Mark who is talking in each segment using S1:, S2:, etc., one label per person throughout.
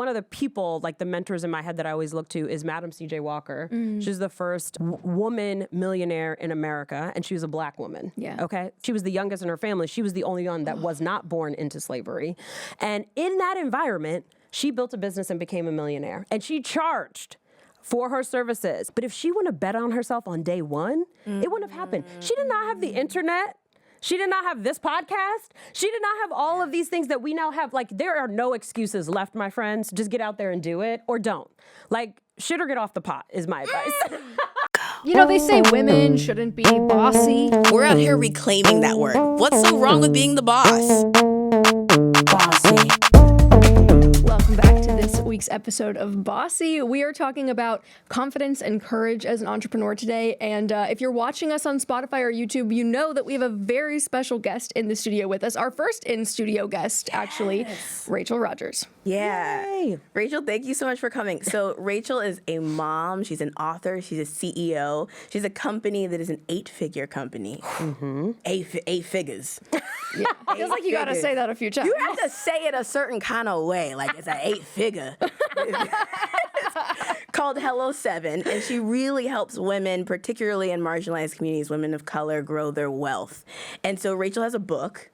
S1: one of the people, like the mentors in my head that I always look to is Madam C.J. Walker. She's the first woman millionaire in America, and she was a black woman.
S2: Yeah.
S1: Okay? She was the youngest in her family. She was the only one that was not born into slavery. And in that environment, she built a business and became a millionaire. And she charged for her services. But if she wouldn't have bet on herself on day one, it wouldn't have happened. She did not have the internet. She did not have this podcast. She did not have all of these things that we now have. Like, there are no excuses left, my friends. Just get out there and do it, or don't. Like, shit or get off the pot is my advice.
S2: You know, they say women shouldn't be bossy.
S3: We're out here reclaiming that word. What's so wrong with being the boss? Bossy.
S2: Welcome back to this week's episode of Bossy. We are talking about confidence and courage as an entrepreneur today. And if you're watching us on Spotify or YouTube, you know that we have a very special guest in the studio with us. Our first in-studio guest, actually, Rachel Rodgers.
S3: Yeah.
S1: Yay.
S3: Rachel, thank you so much for coming. So Rachel is a mom. She's an author. She's a CEO. She's a company that is an 8-figure company. Mm-hmm. Eight figures.
S2: Yeah. Feels like you got to say that a few times.
S3: You have to say it a certain kind of way, like it's an 8-figure. Called Hello 7, and she really helps women, particularly in marginalized communities, women of color, grow their wealth. And so Rachel has a book,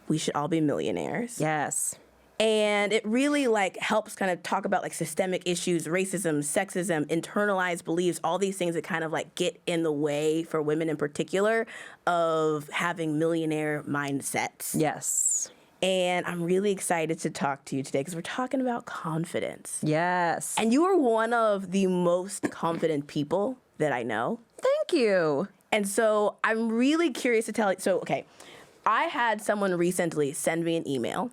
S3: We Should All Be Millionaires.
S1: Yes.
S3: And it really helps kind of talk about systemic issues, racism, sexism, internalized beliefs, all these things that kind of get in the way for women in particular of having millionaire mindsets.
S1: Yes.
S3: And I'm really excited to talk to you today because we're talking about confidence.
S1: Yes.
S3: And you are one of the most confident people that I know.
S1: Thank you.
S3: And so I'm really curious to tell you. So, okay, I had someone recently send me an email.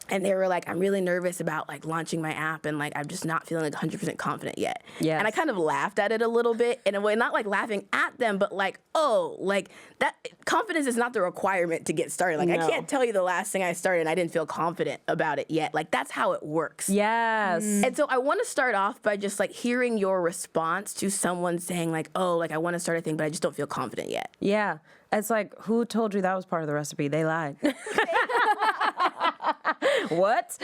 S3: And they were like, I'm really nervous about launching my app, and I'm just not feeling 100% confident yet.
S1: Yes.
S3: And I kind of laughed at it a little bit in a way, not laughing at them, but that confidence is not the requirement to get started.
S1: No.
S3: I can't tell you the last thing I started and I didn't feel confident about it yet. That's how it works.
S1: Yes.
S3: And so I want to start off by just hearing your response to someone saying I want to start a thing, but I just don't feel confident yet.
S1: Yeah. It's who told you that was part of the recipe? They lied. What?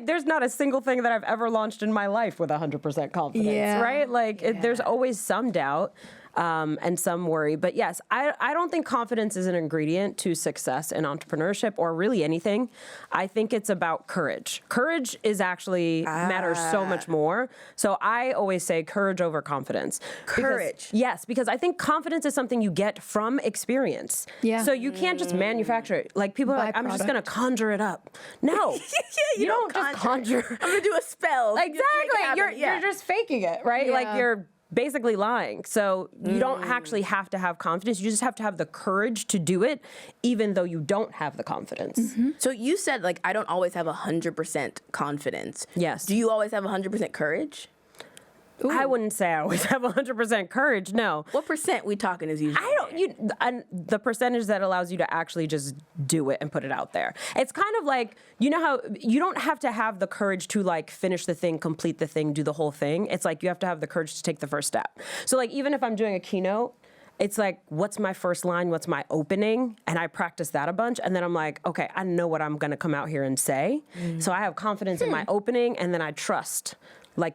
S1: There's not a single thing that I've ever launched in my life with 100% confidence, right? There's always some doubt. And some worry. But yes, I don't think confidence is an ingredient to success in entrepreneurship or really anything. I think it's about courage. Courage is actually matters so much more. So I always say courage over confidence.
S3: Courage.
S1: Because I think confidence is something you get from experience.
S2: Yeah.
S1: So you can't just manufacture it. People are I'm just going to conjure it up. No.
S3: you
S1: don't just conjure.
S3: I'm going to do a spell.
S1: Exactly. You're just faking it, right?
S2: Yeah.
S1: You're basically lying. So you don't actually have to have confidence. You just have to have the courage to do it, even though you don't have the confidence.
S3: Mm-hmm. So you said, I don't always have 100% confidence.
S1: Yes.
S3: Do you always have 100% courage?
S1: Ooh. I wouldn't say I always have 100% courage, no.
S3: What percent we talking is usually?
S1: The percentage that allows you to actually just do it and put it out there. It's kind of how you don't have to have the courage to finish the thing, complete the thing, do the whole thing. It's you have to have the courage to take the first step. So even if I'm doing a keynote, it's what's my first line? What's my opening? And I practice that a bunch. And then I'm okay, I know what I'm going to come out here and say. So I have confidence in my opening, and then I trust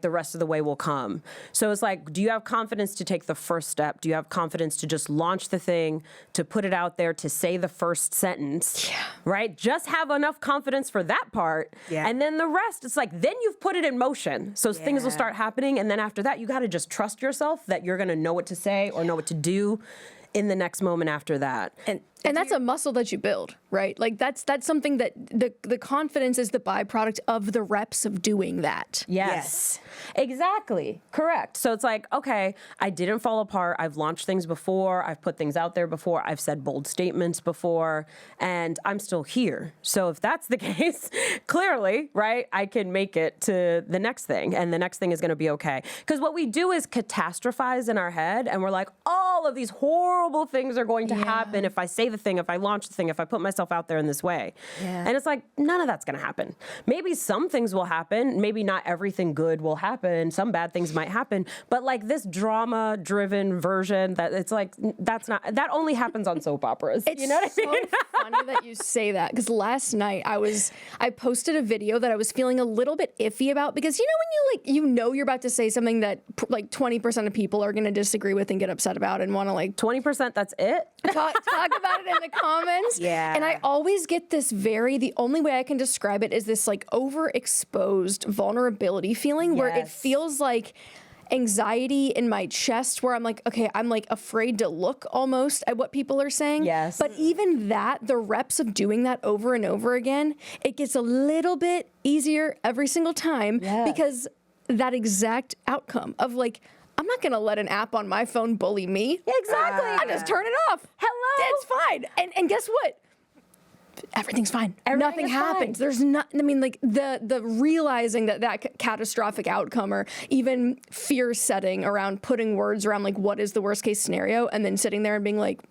S1: the rest of the way will come. So it's do you have confidence to take the first step? Do you have confidence to just launch the thing, to put it out there, to say the first sentence, right? Just have enough confidence for that part.
S3: Yeah.
S1: And then the rest, it's then you've put it in motion. So things will start happening. And then after that, you got to just trust yourself that you're going to know what to say or know what to do in the next moment after that.
S2: And that's a muscle that you build, right? That's something that the confidence is the byproduct of the reps of doing that.
S1: Yes. Exactly. Correct. So it's okay, I didn't fall apart. I've launched things before. I've put things out there before. I've said bold statements before, and I'm still here. So if that's the case, clearly, right, I can make it to the next thing, and the next thing is going to be okay. Because what we do is catastrophize in our head, and we're all of these horrible things are going to happen if I say say the thing, if I launch the thing, if I put myself out there in this way.
S3: Yeah.
S1: And it's like, none of that's going to happen. Maybe some things will happen. Maybe not everything good will happen. Some bad things might happen. But like this drama-driven version, that it's like, that only happens on soap operas.
S2: It's
S1: you know what I mean?
S2: so funny that you say that, because last night I posted a video that I was feeling a little bit iffy about, because when you're about to say something that like 20% of people are going to disagree with and get upset about and want to like
S1: 20%, that's it?
S2: talk about it in the comments.
S3: Yeah.
S2: And I always get this the only way I can describe it is this like overexposed vulnerability feeling where it
S1: Yes.
S2: feels like anxiety in my chest, where I'm like, okay, I'm like afraid to look almost at what people are saying.
S1: Yes.
S2: But even that, the reps of doing that over and over again, it gets a little bit easier every single time,
S1: Yes.
S2: because that exact outcome of like, I'm not going to let an app on my phone bully me.
S1: Exactly.
S2: I just turn it off.
S1: Hello.
S2: It's fine. And guess what? Everything's fine.
S1: Everything
S2: Nothing
S1: is
S2: happens.
S1: fine.
S2: There's not, I mean, like the realizing that catastrophic outcome, or even fear setting around putting words around like what is the worst case scenario, and then sitting there and being like,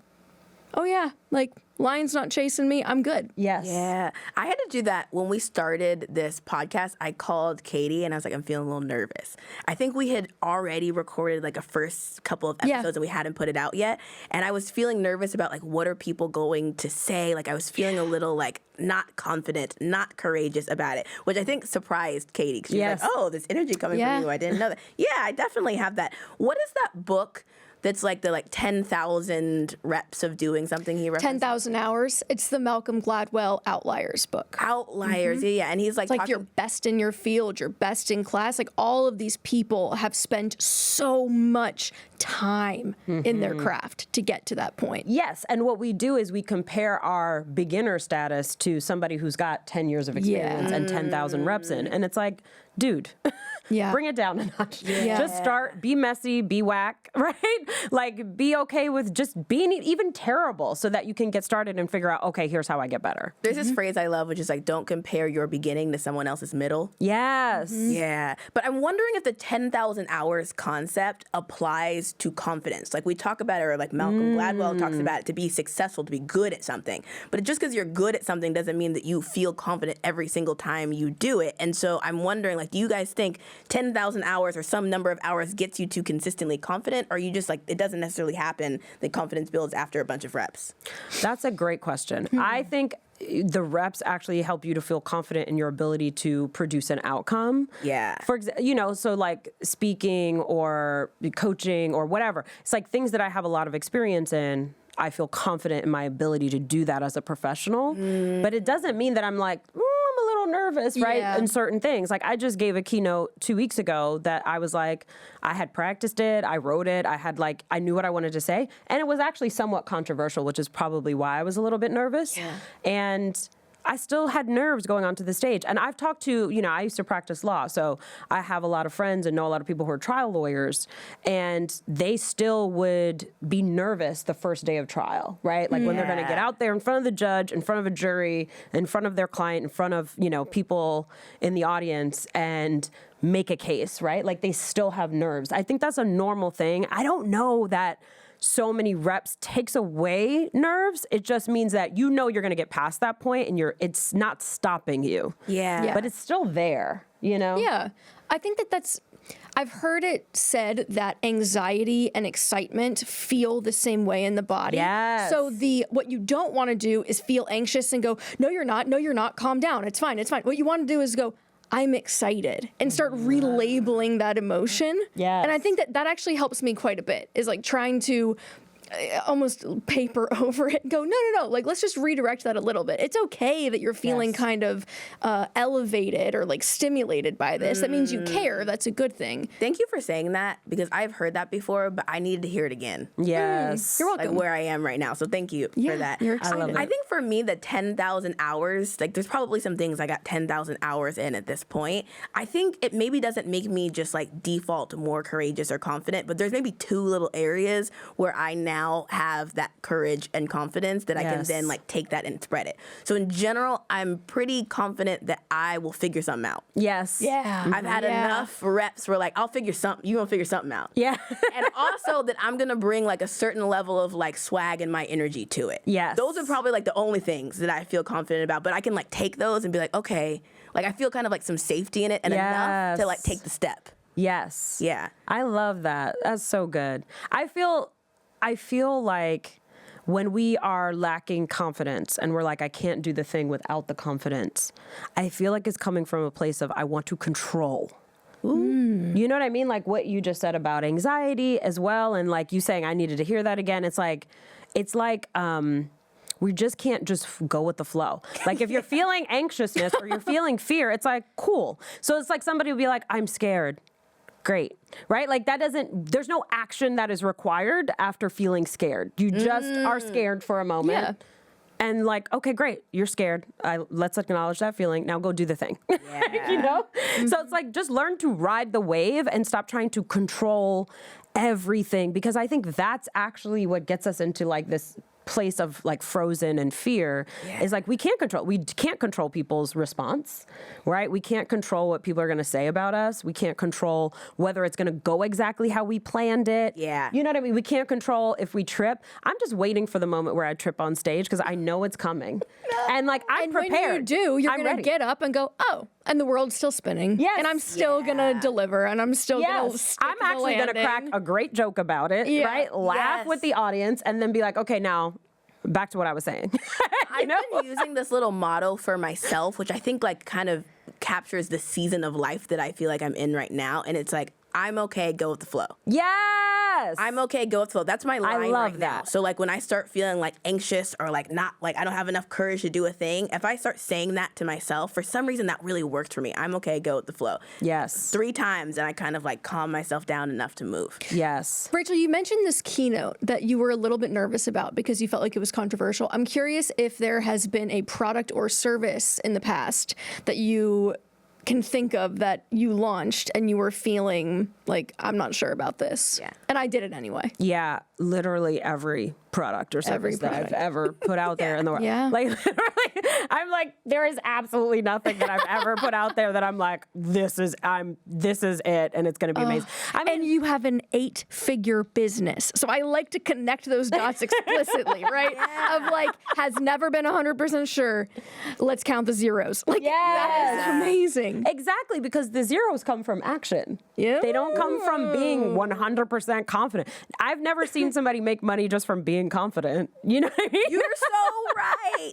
S2: oh yeah, like lion's not chasing me. I'm good.
S1: Yes.
S3: Yeah, I had to do that when we started this podcast. I called Katie and I was like, I'm feeling a little nervous. I think we had already recorded like a first couple of
S2: Yeah.
S3: episodes and we hadn't put it out yet. And I was feeling nervous about like, what are people going to say? Like I was feeling a little like not confident, not courageous about it, which I think surprised Katie. 'Cause she was
S1: Yes.
S3: like, oh, this energy coming
S2: Yeah.
S3: from you. I didn't know that. Yeah, I definitely have that. What is that book that's like the 10,000 reps of doing something he referenced?
S2: 10,000 hours. It's the Malcolm Gladwell Outliers book.
S3: Outliers, yeah. And he's like,
S2: It's like
S3: talking-
S2: you're best in your field, you're best in class. Like all of these people have spent so much time in their craft to get to that point.
S1: Yes, and what we do is we compare our beginner status to somebody who's got 10 years of experience and 10,000 reps in. And it's like, dude,
S2: Yeah.
S1: bring it down a notch.
S2: Yeah.
S1: Just start, be messy, be whack, right? Like, be okay with just being even terrible so that you can get started and figure out, okay, here's how I get better.
S3: There's this phrase I love, which is like, don't compare your beginning to someone else's middle.
S1: Yes.
S3: Yeah. But I'm wondering if the 10,000 hours concept applies to confidence. Like we talk about it, or like Malcolm Gladwell talks about it, to be successful, to be good at something. But just because you're good at something doesn't mean that you feel confident every single time you do it. And so I'm wondering, like, do you guys think 10,000 hours or some number of hours gets you to consistently confident? Or are you just like, it doesn't necessarily happen, that confidence builds after a bunch of reps?
S1: That's a great question. I think the reps actually help you to feel confident in your ability to produce an outcome.
S3: Yeah.
S1: For example, so like speaking or coaching or whatever. It's like things that I have a lot of experience in. I feel confident in my ability to do that as a professional. But it doesn't mean that I'm like, I'm a little nervous, right?
S2: Yeah.
S1: In certain things. Like I just gave a keynote 2 weeks ago that I was like, I had practiced it, I wrote it, I knew what I wanted to say. And it was actually somewhat controversial, which is probably why I was a little bit nervous.
S3: Yeah.
S1: And I still had nerves going onto the stage. And I've talked to, I used to practice law, so I have a lot of friends and know a lot of people who are trial lawyers, and they still would be nervous the first day of trial, right? Like when they're going to get out there in front of the judge, in front of a jury, in front of their client, in front of, people in the audience, and make a case, right? Like they still have nerves. I think that's a normal thing. I don't know that so many reps takes away nerves. It just means that you're going to get past that point and it's not stopping you.
S3: Yeah.
S1: But it's still there,
S2: Yeah. I think I've heard it said that anxiety and excitement feel the same way in the body.
S1: Yes.
S2: So what you don't want to do is feel anxious and go, no, you're not, calm down, it's fine. What you want to do is go, I'm excited, and start relabeling that emotion.
S1: Yes.
S2: And I think that actually helps me quite a bit, is like trying to almost paper over it and go, no, like let's just redirect that a little bit. It's okay that you're feeling
S1: Yes.
S2: kind of elevated or like stimulated by this. That means you care. That's a good thing.
S3: Thank you for saying that, because I've heard that before, but I needed to hear it again.
S1: Yes.
S2: You're
S3: Like
S2: welcome.
S3: where I am right now. So thank you for that.
S2: You're excited.
S1: love it.
S3: I think for me, the 10,000 hours, like there's probably some things I got 10,000 hours in at this point. I think it maybe doesn't make me just like default more courageous or confident, but there's maybe two little areas where I now now have that courage and confidence that I can
S1: Yes.
S3: then like take that and spread it. So in general, I'm pretty confident that I will figure something out.
S1: Yes.
S2: Yeah.
S3: I've had enough reps where like I'll figure something, you're gonna figure something out.
S1: Yeah.
S3: And also that I'm gonna bring like a certain level of like swag and my energy to it.
S1: Yes.
S3: Those are probably like the only things that I feel confident about. But I can like take those and be like, okay, like I feel kind of like some safety in it and enough to like take the step.
S1: Yes.
S3: Yeah.
S1: I love that. That's so good. I feel like when we are lacking confidence and we're like, I can't do the thing without the confidence, I feel like it's coming from a place of I want to control. You know what I mean? Like what you just said about anxiety as well. And like you saying, I needed to hear that again. It's like, we just can't just go with the flow. Like if you're feeling anxiousness or you're feeling fear, it's like, cool. So it's like somebody would be like, I'm scared. Great. Right? Like there's no action that is required after feeling scared. You just are scared for a moment.
S2: Yeah.
S1: And like, okay, great, you're scared. Let's acknowledge that feeling. Now go do the thing. You know? So it's like, just learn to ride the wave and stop trying to control everything, because I think that's actually what gets us into like this place of like frozen and fear is like we can't control people's response, right? We can't control what people are going to say about us. We can't control whether it's going to go exactly how we planned it.
S3: Yeah.
S1: You know what I mean? We can't control if we trip. I'm just waiting for the moment where I trip on stage because I know it's coming. And like I'm
S2: And
S1: prepared.
S2: when you do, you're
S1: I'm
S2: going to
S1: ready.
S2: get up and go, oh, and the world's still spinning.
S1: Yes.
S2: And I'm still going to deliver, and I'm still going to
S1: Yes,
S2: stick
S1: I'm
S2: the
S1: actually going to
S2: landing.
S1: crack a great joke about it,
S2: Yeah.
S1: right? Laugh
S3: Yes.
S1: with the audience and then be like, okay, now back to what I was saying.
S3: I've been using this little motto for myself, which I think like kind of captures the season of life that I feel like I'm in right now. And it's like, I'm okay, go with the flow.
S1: Yes.
S3: I'm okay, go with the flow. That's my line
S1: love
S3: right now.
S1: that.
S3: So like when I start feeling like anxious or like not like I don't have enough courage to do a thing, if I start saying that to myself, for some reason that really works for me. I'm okay, go with the flow.
S1: Yes.
S3: 3 times and I kind of like calm myself down enough to move.
S1: Yes.
S2: Rachel, you mentioned this keynote that you were a little bit nervous about because you felt like it was controversial. I'm curious if there has been a product or service in the past that you can think of that you launched and you were feeling like, I'm not sure about this.
S3: Yeah.
S2: And I did it anyway.
S1: Yeah, literally every product or service that I've
S2: product.
S1: ever put out there in the world.
S2: Yeah.
S1: Like literally, I'm like, there is absolutely nothing that I've ever put out there that I'm like, this is it and it's gonna be amazing. I mean,
S2: And you have an 8-figure business. So I like to connect those dots explicitly, right? Of like, has never been 100% sure. Let's count the zeros. Like, that is amazing.
S1: exactly, because the zeros come from action.
S2: Yeah.
S1: They don't come from being 100% confident. I've never seen somebody make money just from being confident. You know what I mean?
S3: You're so right.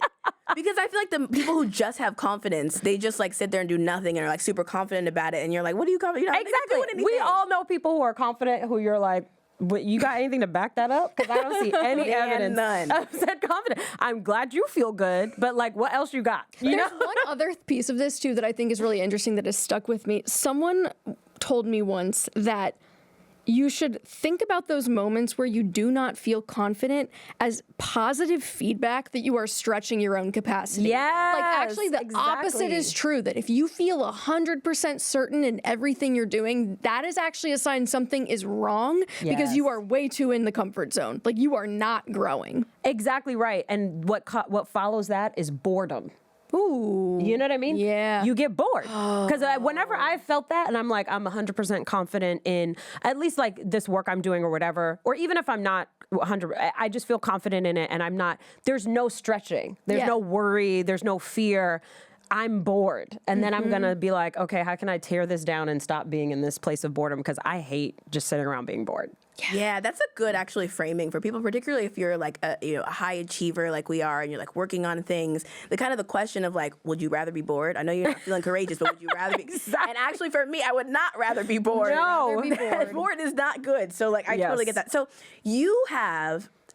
S3: Because I feel like the people who just have confidence, they just like sit there and do nothing and are like super confident about it. And you're like, what are you confident? You're not even
S1: Exactly.
S3: doing anything.
S1: We all know people who are confident who you're like, but you got anything to back that up? Because I don't see any
S3: Man,
S1: evidence
S3: none.
S1: of said confident. I'm glad you feel good, but like, what else you got? You
S2: There's
S1: know?
S2: one other piece of this too that I think is really interesting that has stuck with me. Someone told me once that you should think about those moments where you do not feel confident as positive feedback that you are stretching your own capacity.
S1: Yes,
S2: Like actually the opposite
S1: exactly.
S2: is true, that if you feel 100% certain in everything you're doing, that is actually a sign something is wrong because you
S1: Yes.
S2: are way too in the comfort zone. Like you are not growing.
S1: Exactly right. And what follows that is boredom.
S2: Ooh.
S1: You know what I mean?
S2: Yeah.
S1: You get bored. Because whenever I felt that and I'm like, I'm 100% confident in at least like this work I'm doing or whatever, or even if I'm not 100, I just feel confident in it and I'm not, there's no stretching. There's
S2: Yeah.
S1: no worry. There's no fear. I'm bored. And then I'm going to be like, okay, how can I tear this down and stop being in this place of boredom? Because I hate just sitting around being bored.
S3: Yeah, that's a good actually framing for people, particularly if you're like a high achiever like we are and you're like working on things. The kind of the question of like, would you rather be bored? I know you're not feeling courageous, but would you rather be?
S1: Exactly.
S3: And actually for me, I would not rather be bored.
S1: No.
S2: Rather be bored.
S3: Bored is not good. So like I totally get that. So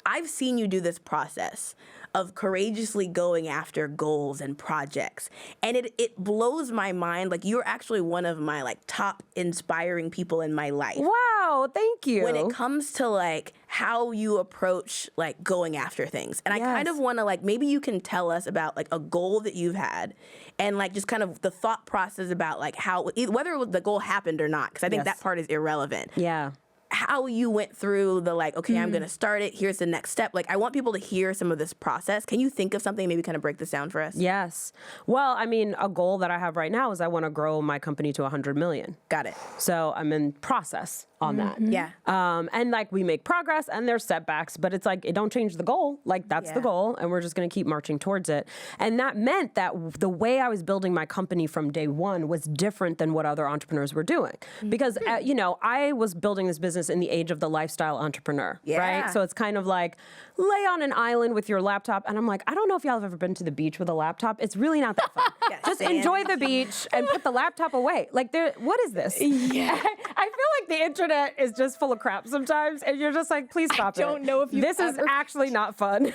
S3: I've seen you do this process of courageously going after goals and projects. And it blows my mind. Like you're actually one of my like top inspiring people in my life.
S1: Wow, thank you.
S3: When it comes to like how you approach like going after things. And I kind
S1: Yes.
S3: of want to like, maybe you can tell us about like a goal that you've had and like just kind of the thought process about like how, whether the goal happened or not, because I think
S1: Yes.
S3: that part is irrelevant.
S1: Yeah.
S3: how you went through the like, okay, I'm going to start it. Here's the next step. Like, I want people to hear some of this process. Can you think of something, maybe kind of break this down for us?
S1: Yes. Well, I mean, a goal that I have right now is I want to grow my company to 100 million.
S3: Got it.
S1: So I'm in process on that.
S3: Yeah.
S1: And like we make progress and there's setbacks, but it's like, it don't change the goal. Like that's the goal. And we're just going to keep marching towards it. And that meant that the way I was building my company from day one was different than what other entrepreneurs were doing. Because, you know, I was building this business in the age of the lifestyle entrepreneur, right? So it's kind of like lay on an island with your laptop. And I'm like, I don't know if y'all have ever been to the beach with a laptop. It's really not that fun. Just enjoy the beach and put the laptop away. Like, what is this? Yeah. I feel like the internet is just full of crap sometimes. And you're just like, please stop it.
S2: I don't know if you've
S1: This is actually not fun.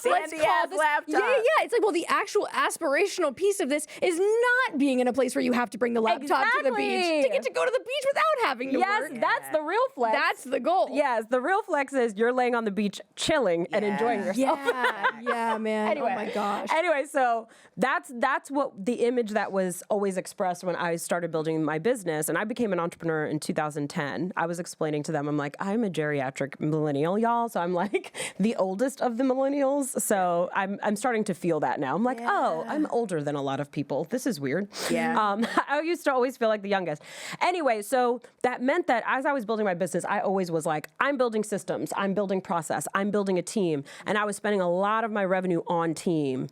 S3: Let's call this laptop.
S2: Yeah. It's like, well, the actual aspirational piece of this is not being in a place where you have to bring the laptop to the beach to get to go to the beach without having to work.
S1: Yes, that's the real flex.
S2: That's the goal.
S1: Yes, the real flex is you're laying on the beach chilling and enjoying yourself.
S2: Yeah, man.
S1: Anyway,
S2: oh my gosh.
S1: Anyway, so that's what the image that was always expressed when I started building my business. And I became an entrepreneur in 2010. I was explaining to them, I'm like, I'm a geriatric millennial, y'all. So I'm like the oldest of the millennials. So I'm starting to feel that now. I'm like, oh, I'm older than a lot of people. This is weird.
S3: Yeah.
S1: I used to always feel like the youngest. Anyway, so that meant that as I was building my business, I always was like, I'm building systems, I'm building process, I'm building a team. And I was spending a lot of my revenue on team.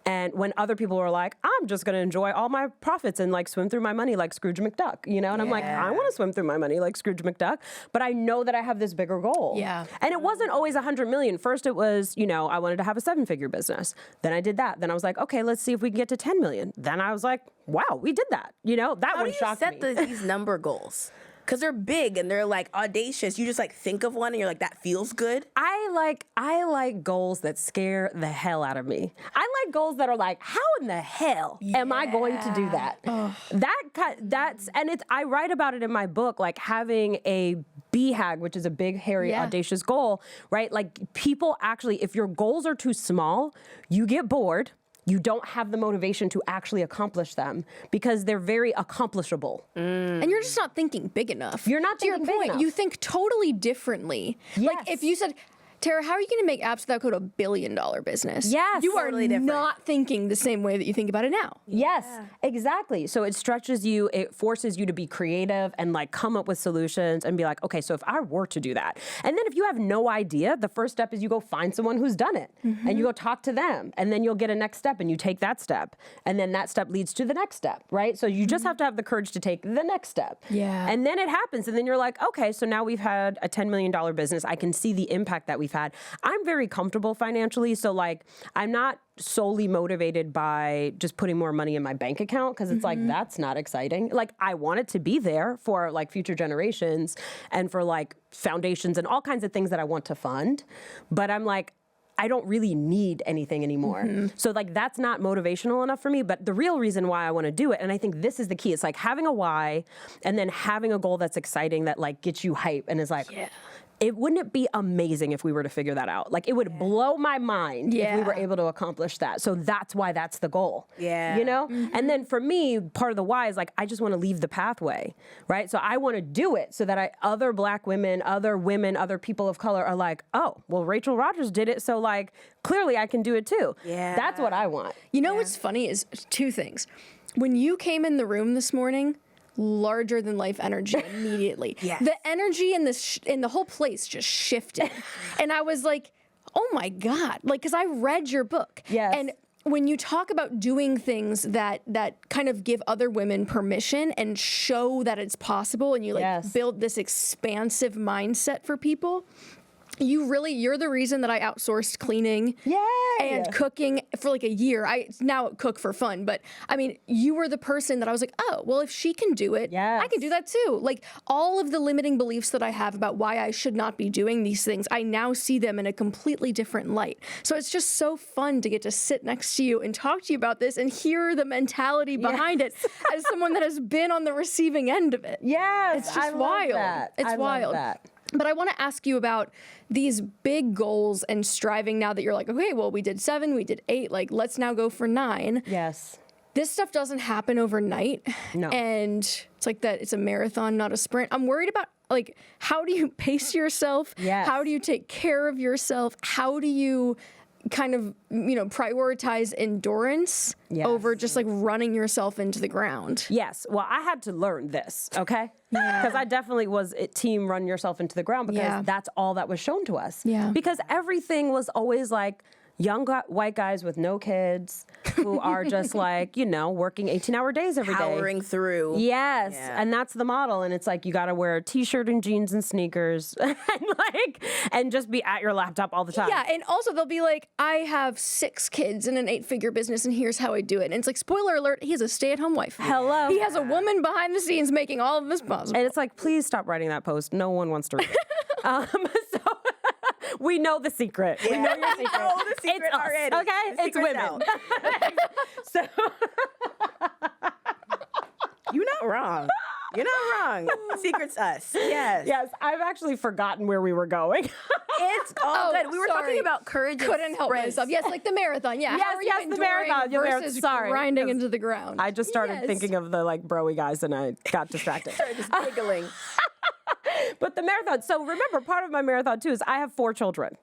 S1: And when other people were like, I'm just going to enjoy all my profits and like swim through my money like Scrooge McDuck, you know? And I'm like, I want to swim through my money like Scrooge McDuck, but I know that I have this bigger goal.
S2: Yeah.
S1: And it wasn't always 100 million. First it was, you know, I wanted to have a 7-figure business. Then I did that. Then I was like, okay, let's see if we can get to 10 million. Then I was like, wow, we did that. You know, that one shocked me.
S3: How do you set these number goals? Because they're big and they're like audacious. You just like think of one and you're like, that feels good.
S1: I like goals that scare the hell out of me. I like goals that are like, how in the hell am I going to do that? I write about it in my book, like having a BHAG, which is a big, hairy, audacious goal, right? Like people actually, if your goals are too small, you get bored. You don't have the motivation to actually accomplish them because they're very accomplishable.
S2: And you're just not thinking big enough.
S1: You're not thinking
S2: to your
S1: big
S2: point,
S1: enough.
S2: you think totally differently. Like if you said, Tara, how are you going to make apps without go to $1 billion business?
S1: Yes.
S2: You are
S3: Totally different.
S2: not thinking the same way that you think about it now.
S1: Yes, exactly. So it stretches you, it forces you to be creative and like come up with solutions and be like, okay, so if I were to do that. And then if you have no idea, the first step is you go find someone who's done it and you go talk to them and then you'll get a next step and you take that step. And then that step leads to the next step, right? So you just have to have the courage to take the next step.
S2: Yeah.
S1: And then it happens. And then you're like, okay, so now we've had a $10 million business. I can see the impact that we've had. I'm very comfortable financially. So like, I'm not solely motivated by just putting more money in my bank account because it's like, that's not exciting. Like I want it to be there for like future generations and for like foundations and all kinds of things that I want to fund. But I'm like, I don't really need anything anymore. So like that's not motivational enough for me, but the real reason why I want to do it, and I think this is the key, it's like having a why and then having a goal that's exciting that like gets you hype and is like, wouldn't it be amazing if we were to figure that out? Like it would blow my mind if we were able to accomplish that. So that's why that's the goal.
S3: Yeah.
S1: You know? And then for me, part of the why is like, I just want to leave the pathway, right? So I want to do it so that other Black women, other people of color are like, oh, well, Rachel Rodgers did it. So like, clearly I can do it too.
S3: Yeah.
S1: That's what I want.
S2: You know what's funny is two things. When you came in the room this morning, larger than life energy immediately. The energy in the whole place just shifted. And I was like, oh my God. Like, because I read your book.
S1: Yes.
S2: And when you talk about doing things that kind of give other women permission and show that it's possible and you like build this expansive mindset for people, you're the reason that I outsourced cleaning and cooking for like a year. I now cook for fun, but I mean, you were the person that I was like, oh, well, if she can do it, I can do that too. Like all of the limiting beliefs that I have about why I should not be doing these things, I now see them in a completely different light. So it's just so fun to get to sit next to you and talk to you about this and hear the mentality behind it as someone that has been on the receiving end of it.
S1: Yes,
S2: It's just wild. It's wild. But I want to ask you about these big goals and striving now that you're like, okay, well, we did 7, we did 8, like let's now go for 9.
S1: Yes.
S2: this stuff doesn't happen overnight.
S1: No.
S2: And it's like that, it's a marathon, not a sprint. I'm worried about, like, how do you pace yourself?
S1: Yes.
S2: How do you take care of yourself? How do you kind of, prioritize endurance
S1: Yes.
S2: over just like running yourself into the ground?
S1: Yes. Well, I had to learn this, okay? Because I definitely was team run yourself into the ground because that's all that was shown to us.
S2: Yeah.
S1: Because everything was always like young white guys with no kids who are just like, working 18-hour days every day.
S3: Powering through.
S1: Yes.
S3: Yeah.
S1: And that's the model. And it's like, you got to wear a t-shirt and jeans and sneakers and just be at your laptop all the time.
S2: Yeah, and also they'll be like, I have 6 kids and an 8-figure business, and here's how I do it. And it's like, spoiler alert, he has a stay-at-home wife.
S1: Hello.
S2: He has a woman behind the scenes making all of this possible.
S1: And it's like, please stop writing that post. No one wants to read it. So we know the secret. We know your secret.
S3: know the secret
S1: It's us,
S3: already.
S1: okay?
S3: The
S1: It's
S3: secret's
S1: women.
S3: out.
S1: So
S3: You're not wrong. You're not wrong. Secret's us. Yes.
S1: yes, I've actually forgotten where we were going.
S3: It's all good. We were
S2: sorry.
S3: talking about courage and
S2: Couldn't help
S3: sprints.
S2: myself. Yes, like the marathon. Yeah.
S1: Yes,
S2: How are you
S1: yes, the
S2: enduring
S1: marathon. Yeah,
S2: versus
S1: sorry.
S2: grinding
S1: Yes.
S2: into the ground?
S1: I just started
S2: Yes.
S1: thinking of the bro-y guys and I got distracted.
S3: Just giggling.
S1: But the marathon, so remember, part of my marathon too is I have 4 children.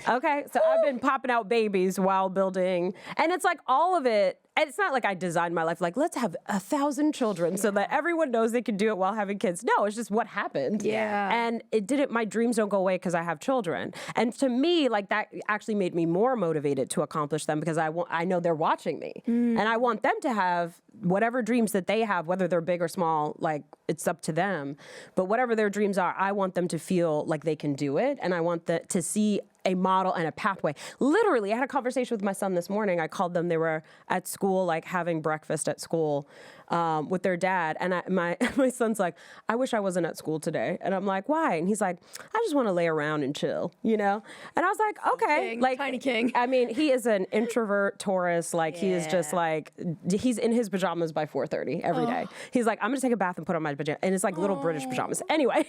S1: Okay, so I've been popping out babies while building, and it's like all of it. And it's not like I designed my life like, let's have 1,000 children so that everyone knows they can do it while having kids. No, it's just what happened.
S2: Yeah.
S1: And it didn't, my dreams don't go away because I have children. And to me, like that actually made me more motivated to accomplish them because I know they're watching me. And I want them to have whatever dreams that they have, whether they're big or small, like it's up to them. But whatever their dreams are, I want them to feel like they can do it. And I want to see a model and a pathway. Literally, I had a conversation with my son this morning. I called them. They were at school, like having breakfast at school with their dad. And my son's like, I wish I wasn't at school today. And I'm like, why? And he's like, I just want to lay around and chill, And I was like, okay.
S2: King,
S1: like
S2: tiny king.
S1: I mean, he is an introvert Taurus. Like he is just like, he's in his pajamas by 4:30 every day. He's like, I'm going to take a bath and put on my pajamas. And it's like little British pajamas. Anyway,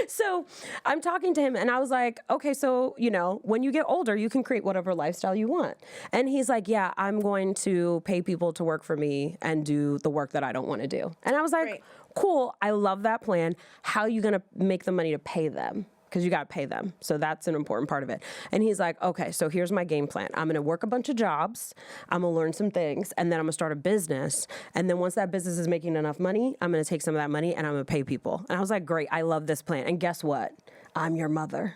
S1: so I'm talking to him and I was like, okay, so, when you get older, you can create whatever lifestyle you want. And he's like, yeah, I'm going to pay people to work for me and do the work that I don't want to do. And I was like,
S3: Great.
S1: cool. I love that plan. How are you going to make the money to pay them? Because you got to pay them. So that's an important part of it. And he's like, okay, so here's my game plan. I'm going to work a bunch of jobs. I'm going to learn some things. And then I'm going to start a business. And then once that business is making enough money, I'm going to take some of that money and I'm going to pay people. And I was like, great. I love this plan. And guess what? I'm your mother.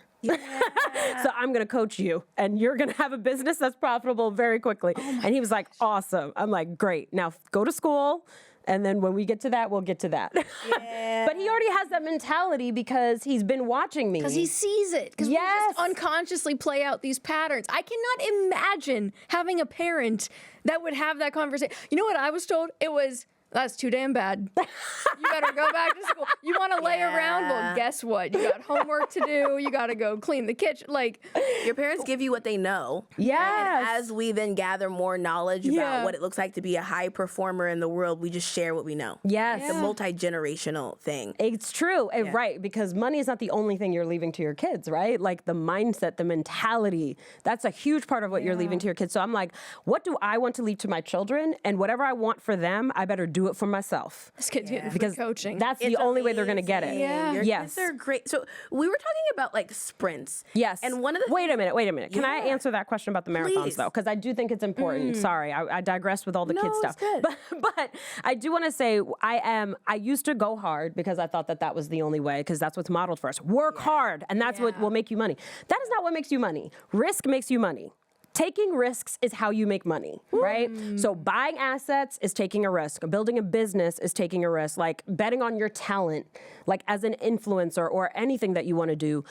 S1: So I'm going to coach you and you're going to have a business that's profitable very quickly. And he was like, awesome. I'm like, great. Now go to school. And then when we get to that, we'll get to that.
S3: Yeah.
S1: But he already has that mentality because he's been watching me.
S2: Because he sees it. Because we
S1: Yes.
S2: just unconsciously play out these patterns. I cannot imagine having a parent that would have that conversation. You know what I was told? It was, that's too damn bad. You better go back to school. You want to lay around? Well, guess what? You got homework to do. You got to go clean the kitchen. Like,
S3: Your parents give you what they know.
S1: Yes.
S3: And as we then gather more knowledge
S2: Yeah.
S3: about what it looks like to be a high performer in the world, we just share what we know.
S1: Yes.
S3: It's a multi-generational thing.
S1: It's true, right? Because money is not the only thing you're leaving to your kids, right? Like the mindset, the mentality, that's a huge part of what you're leaving to your kids. So I'm like, what do I want to leave to my children? And whatever I want for them, I better do it for myself.
S2: this kid's getting free
S1: Because
S2: coaching.
S1: that's the
S3: It's
S1: only way they're going to get it.
S3: amazing.
S2: Yeah.
S3: Your
S1: Yes.
S3: kids are great. So we were talking about like sprints.
S1: Yes.
S3: And one of the
S1: Wait a minute. Can I answer that question about the marathons
S3: Please.
S1: though? Because I do think it's important. Sorry, I digressed with all the kid
S3: No,
S1: stuff.
S3: it's good.
S1: But I do want to say I used to go hard because I thought that was the only way because that's what's modeled for us. Work hard and that's what will make you money. That is not what makes you money. Risk makes you money. Taking risks is how you make money, right? So buying assets is taking a risk. Building a business is taking a risk. Like betting on your talent, like as an influencer or anything that you want to do,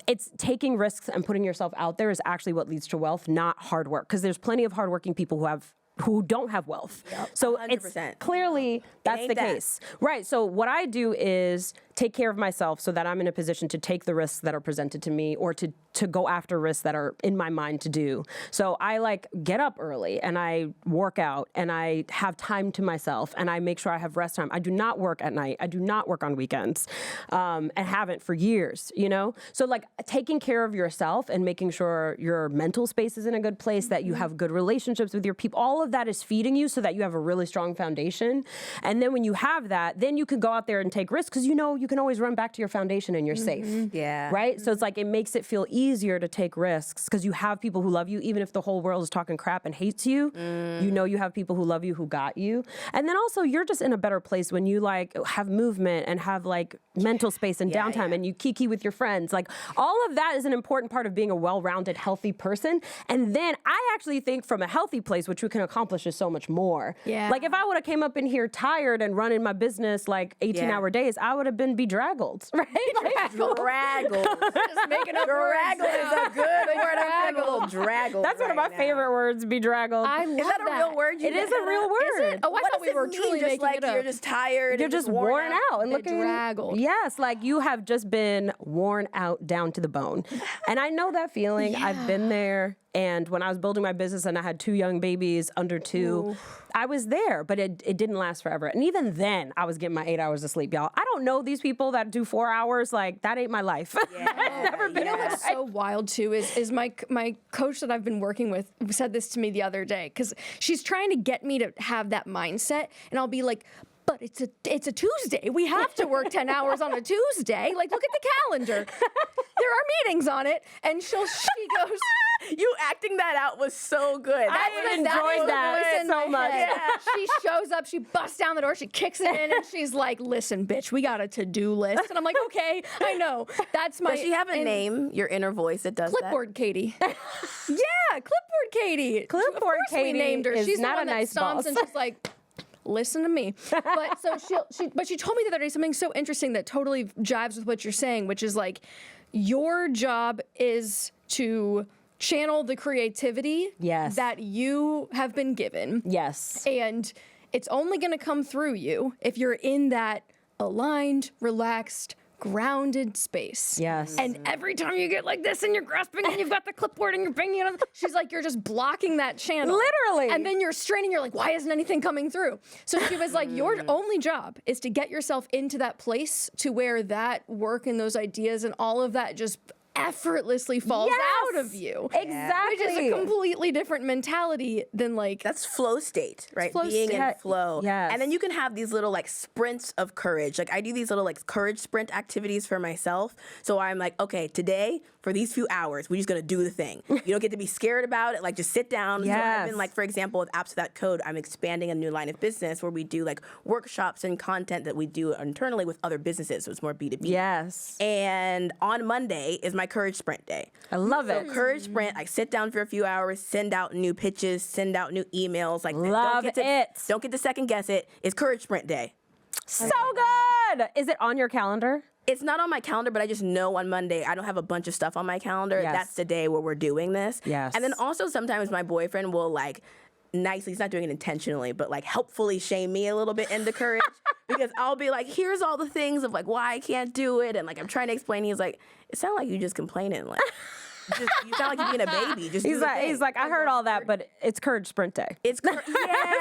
S1: it's taking risks and putting yourself out there is actually what leads to wealth, not hard work. Because there's plenty of hardworking people who don't have wealth. So it's
S3: 100%.
S1: clearly that's
S3: ain't
S1: the
S3: that.
S1: case. Right. So what I do is take care of myself so that I'm in a position to take the risks that are presented to me or to to go after risks that are in my mind to do. So I like get up early and I work out and I have time to myself and I make sure I have rest time. I do not work at night. I do not work on weekends, and haven't for years, you know? So like taking care of yourself and making sure your mental space is in a good place, that you have good relationships with your people, all of that is feeding you so that you have a really strong foundation. And then when you have that, then you can go out there and take risks because you know you can always run back to your foundation and you're safe.
S3: Yeah.
S1: Right? So it's like it makes it feel easier to take risks because you have people who love you, even if the whole world is talking crap and hates you. You know you have people who love you, who got you. And then also you're just in a better place when you like have movement and have like mental space and downtime and you kiki with your friends. Like all of that is an important part of being a well-rounded, healthy person. And then I actually think from a healthy place, which we can accomplish is so much more.
S2: Yeah.
S1: Like if I would have came up in here tired and running my business like 18-hour days, I would have been bedraggled, right? Like,
S3: Draggled.
S2: Just making up words
S3: Draggled is
S2: now.
S3: a good word. I'm feeling a little draggled.
S1: that's one of my favorite words, bedraggled.
S2: I love
S3: Is that a real word?
S1: It is a real word.
S2: Is it? Oh, I
S3: What
S2: thought
S3: does
S2: we
S3: it
S2: were
S3: mean?
S2: truly
S3: Just
S2: making
S3: like
S2: it up.
S3: you're just tired.
S1: You're
S3: and
S1: just worn out and looking
S2: Bedraggled.
S1: Yes, like you have just been worn out down to the bone. And I know that feeling. I've been there. And when I was building my business and I had 2 young babies under 2, I was there, but it didn't last forever. And even then, I was getting my 8 hours of sleep, y'all. I don't know these people that do 4 hours. Like, that ain't my life. I've never been
S2: You know what's so wild too is my coach that I've been working with said this to me the other day because she's trying to get me to have that mindset, and I'll be like, but it's a Tuesday. We have to work 10 hours on a Tuesday. Like, look at the calendar. There are meetings on it, and she goes.
S3: You acting that out was so good.
S1: I enjoyed that so much.
S2: She shows up, she busts down the door, she kicks it in, and she's like, "Listen, bitch, we got a to-do list." And I'm like, "Okay, I know. That's my."
S3: Does she have a name? Your inner voice that does
S2: Clipboard Katie. Yeah, Clipboard Katie.
S1: Clipboard
S2: Of course
S1: Katie
S2: we named her.
S1: is
S2: She's
S1: not
S2: the
S1: a
S2: one that
S1: nice
S2: stomps
S1: boss.
S2: and she's like, listen to me. But so she told me the other day something so interesting that totally jives with what you're saying, which is like, your job is to channel the creativity
S1: Yes.
S2: that you have been given.
S1: Yes.
S2: And it's only going to come through you if you're in that aligned, relaxed, grounded space.
S1: Yes.
S2: And every time you get like this and you're grasping and you've got the clipboard and you're banging it on, she's like, you're just blocking that channel.
S1: Literally.
S2: And then you're straining, you're like, why isn't anything coming through? So she was like, your only job is to get yourself into that place to where that work and those ideas and all of that just effortlessly falls out of you.
S1: Exactly.
S2: Which is a completely different mentality than like
S3: That's flow state, right?
S2: flow
S3: Being
S2: state.
S3: in flow.
S1: Yes.
S3: And then you can have these little like sprints of courage. Like I do these little like courage sprint activities for myself. So I'm like, okay, today for these few hours, we're just gonna do the thing. You don't get to be scared about it. Like just sit down. So I've been
S1: Yes.
S3: like, for example, with Apps Without Code, I'm expanding a new line of business where we do like workshops and content that we do internally with other businesses. So it's more B2B.
S1: Yes.
S3: And on Monday is my courage sprint day.
S1: I love
S3: So
S1: it.
S3: courage sprint, I sit down for a few hours, send out new pitches, send out new emails. Like
S1: Love
S3: don't get to,
S1: it.
S3: Don't get to second guess it. It's courage sprint day.
S1: So good. Is it on your calendar?
S3: It's not on my calendar, but I just know on Monday I don't have a bunch of stuff on my calendar.
S1: Yes.
S3: That's the day where we're doing this.
S1: Yes.
S3: And then also sometimes my boyfriend will like nicely, he's not doing it intentionally, but like helpfully shame me a little bit into courage because I'll be like, here's all the things of like why I can't do it. And like I'm trying to explain. He's like, it sounds like you just complaining. Like you sound like you're being a baby. Just do the thing.
S1: He's like, I heard all that, but it's courage sprint day.
S3: It's yeah,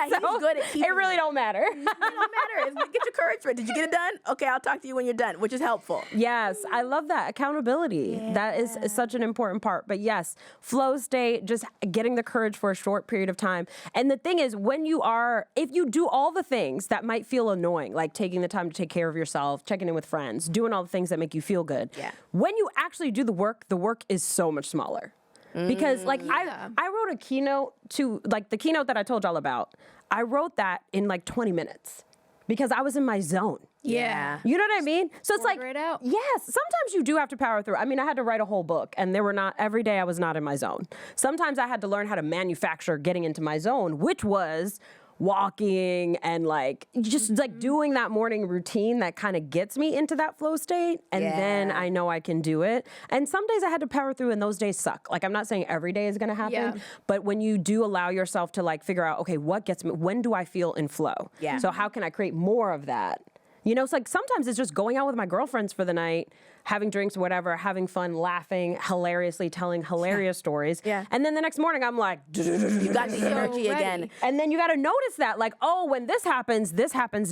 S3: he's good at keeping
S1: It really don't matter.
S3: It don't matter. It's like, get your courage sprint. Did you get it done? Okay, I'll talk to you when you're done, which is helpful.
S1: Yes, I love that. Accountability. That is such an important part. But yes, flow state, just getting the courage for a short period of time. And the thing is, if you do all the things that might feel annoying, like taking the time to take care of yourself, checking in with friends, doing all the things that make you feel good, when you actually do the work is so much smaller. Because like I wrote a keynote to like the keynote that I told y'all about. I wrote that in like 20 minutes because I was in my zone.
S2: Yeah.
S1: You know what I mean? So it's like,
S2: right out.
S1: yes, sometimes you do have to power through. I mean, I had to write a whole book and every day I was not in my zone. Sometimes I had to learn how to manufacture getting into my zone, which was walking and like just like doing that morning routine that kind of gets me into that flow state. And then I know I can do it. And some days I had to power through and those days suck. Like I'm not saying every day is going to happen, but when you do allow yourself to like figure out, okay, what gets me, when do I feel in flow?
S3: Yeah.
S1: So how can I create more of that? You know, it's like sometimes it's just going out with my girlfriends for the night, having drinks, whatever, having fun, laughing, hilariously telling hilarious stories.
S3: Yeah.
S1: And then the next morning I'm like,
S3: You got the energy
S2: ready.
S3: again.
S1: and then you got to notice that, like, oh, when this happens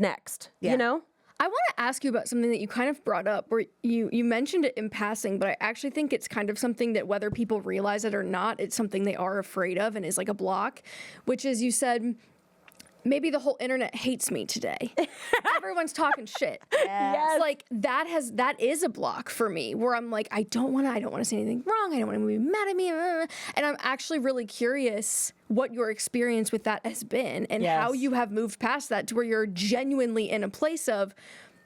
S1: next.
S3: Yeah.
S1: You know?
S2: I want to ask you about something that you kind of brought up where you mentioned it in passing, but I actually think it's kind of something that whether people realize it or not, it's something they are afraid of and is like a block, which is you said, maybe the whole internet hates me today. Everyone's talking shit.
S1: Yes.
S2: Like that is a block for me where I'm like, I don't want to say anything wrong. I don't want to be mad at me. And I'm actually really curious what your experience with that has been and how
S1: Yes.
S2: you have moved past that to where you're genuinely in a place of,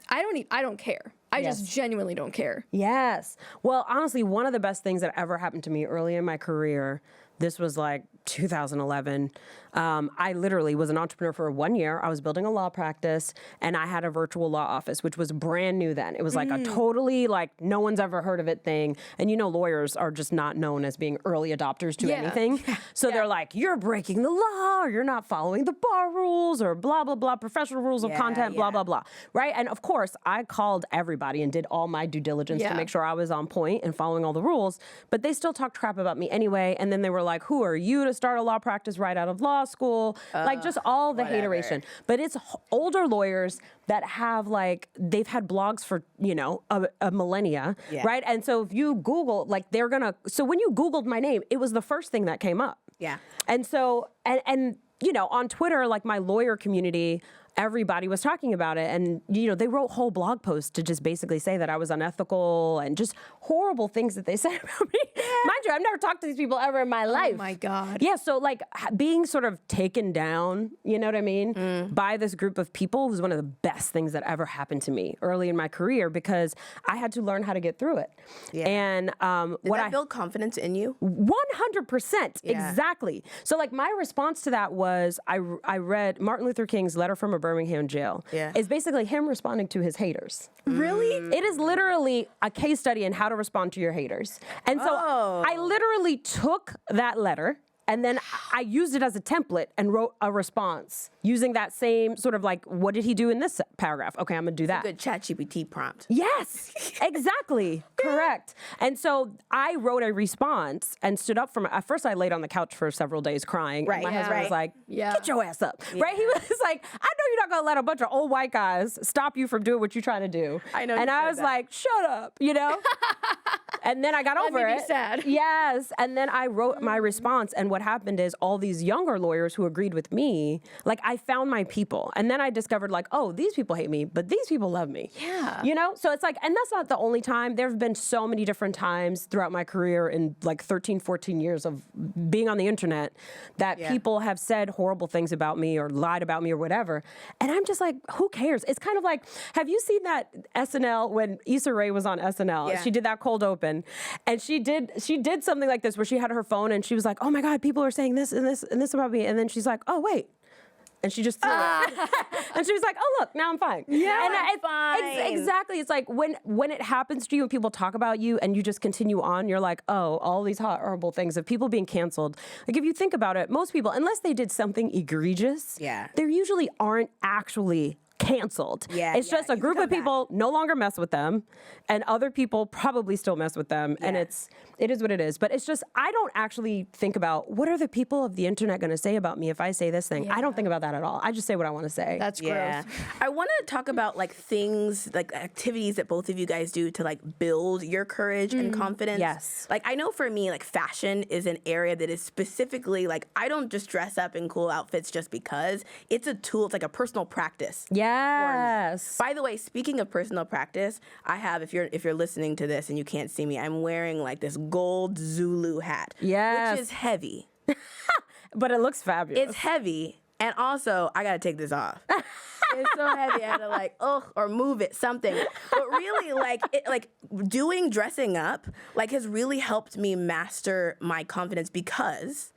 S2: I don't care. I just genuinely don't care.
S1: Yes. Well, honestly, one of the best things that ever happened to me early in my career, this was like 2011. I literally was an entrepreneur for 1 year. I was building a law practice and I had a virtual law office, which was brand new then. It was like a totally like no one's ever heard of it thing. And you know, lawyers are just not known as being early adopters to anything. So they're like, you're breaking the law or you're not following the bar rules or blah, blah, blah, professional rules of content, blah, blah, blah. Right. And of course, I called everybody and did all my due diligence to make sure I was on point and following all the rules. But they still talked crap about me anyway. And then they were like, who are you to start a law practice right out of law school? Like just all the hateration. But it's older lawyers that have like, they've had blogs for, you know, a millennia, right? And so if you Google, like so when you Googled my name, it was the first thing that came up.
S3: Yeah.
S1: And so, and you know, on Twitter, like my lawyer community, everybody was talking about it. And, you know, they wrote whole blog posts to just basically say that I was unethical and just horrible things that they said about me. Mind you, I've never talked to these people ever in my life.
S2: Oh my God.
S1: Yeah, so like being sort of taken down, you know what I mean, by this group of people was one of the best things that ever happened to me early in my career because I had to learn how to get through it.
S3: Yeah.
S1: And
S3: Did that build confidence in you?
S1: 100%, exactly. So like my response to that was I read Martin Luther King's Letter from a Birmingham Jail.
S3: Yeah.
S1: It's basically him responding to his haters.
S2: Really?
S1: It is literally a case study in how to respond to your haters. And so I literally took that letter and then I used it as a template and wrote a response using that same sort of like, what did he do in this paragraph? Okay, I'm gonna do that.
S3: Good ChatGPT prompt.
S1: Yes, exactly. Correct. And so I wrote a response and stood up from, at first I laid on the couch for several days crying.
S3: Right.
S1: And my
S3: Yeah.
S1: husband was like,
S2: Yeah.
S1: get your ass up. Right? He was like, I know you're not going to let a bunch of old white guys stop you from doing what you're trying to do.
S3: I know
S1: And
S3: you
S1: I
S3: said
S1: was
S3: that.
S1: like, shut up, you know? And then I got over
S2: made me
S1: it.
S2: sad.
S1: Yes. And then I wrote my response. And what happened is all these younger lawyers who agreed with me, like I found my people. And then I discovered like, oh, these people hate me, but these people love me.
S2: Yeah.
S1: You know? So it's like, and that's not the only time. There have been so many different times throughout my career in like 13, 14 years of being on the internet that people have said horrible things about me or lied about me or whatever. And I'm just like, who cares? It's kind of like, have you seen that SNL when Issa Rae was on SNL?
S3: Yeah.
S1: She did that cold open. And she did something like this where she had her phone and she was like, oh my God, people are saying this and this and this about me. And then she's like, oh, wait. And she just threw it. And she was like, oh, look, now I'm fine.
S3: Yeah,
S1: and
S3: I'm fine.
S1: Exactly. It's like when it happens to you and people talk about you and you just continue on, you're like, oh, all these horrible things of people being canceled. Like if you think about it, most people, unless they did something egregious, they usually aren't actually canceled. It's just a group of people no longer mess with them and other people probably still mess with them. And it is what it is. But it's just, I don't actually think about what are the people of the internet going to say about me if I say this thing. I don't think about that at all. I just say what I want to say.
S2: That's growth.
S3: I want to talk about like things, like activities that both of you guys do to like build your courage and confidence.
S1: Yes.
S3: Like I know for me, like fashion is an area that is specifically like, I don't just dress up in cool outfits just because. It's a tool. It's like a personal practice.
S1: Yes.
S3: By the way, speaking of personal practice, I have, if you're listening to this and you can't see me, I'm wearing like this gold Zulu hat.
S1: Yes.
S3: Which is heavy.
S1: But it looks fabulous.
S3: It's heavy. And also, I gotta take this off. It's so heavy. I had to like, or move it, something. But really, like dressing up, like has really helped me master my confidence because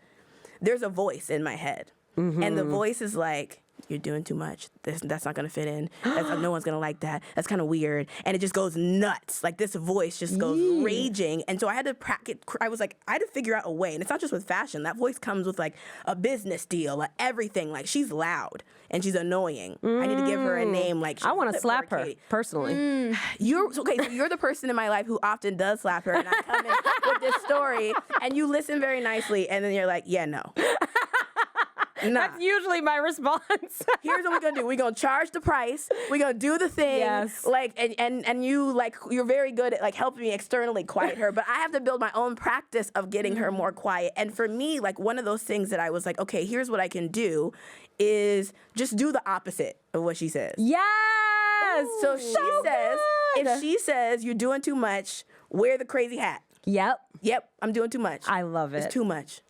S3: there's a voice in my head. And the voice is like, you're doing too much. That's not gonna fit in. No one's gonna like that. That's kind of weird. And it just goes nuts. Like this voice just goes raging. And so I had to practice. I had to figure out a way. And it's not just with fashion. That voice comes with like a business deal, like everything. Like she's loud and she's annoying. I need to give her a name. Like
S1: I want to slap her
S3: Katie.
S1: personally.
S3: You're okay. So you're the person in my life who often does slap her, and I come in with this story, and you listen very nicely, and then you're like, yeah, no. Nah.
S1: That's usually my response.
S3: Here's what we're gonna do. We're gonna charge the price. We're gonna do the thing.
S1: Yes.
S3: Like and you like you're very good at like helping me externally quiet her, but I have to build my own practice of getting her more quiet. And for me, like one of those things that I was like, okay, here's what I can do is just do the opposite of what she says.
S1: Yes.
S3: So she says,
S1: good.
S3: if she says you're doing too much, wear the crazy hat.
S1: Yep.
S3: Yep, I'm doing too much.
S1: I love it.
S3: It's too much.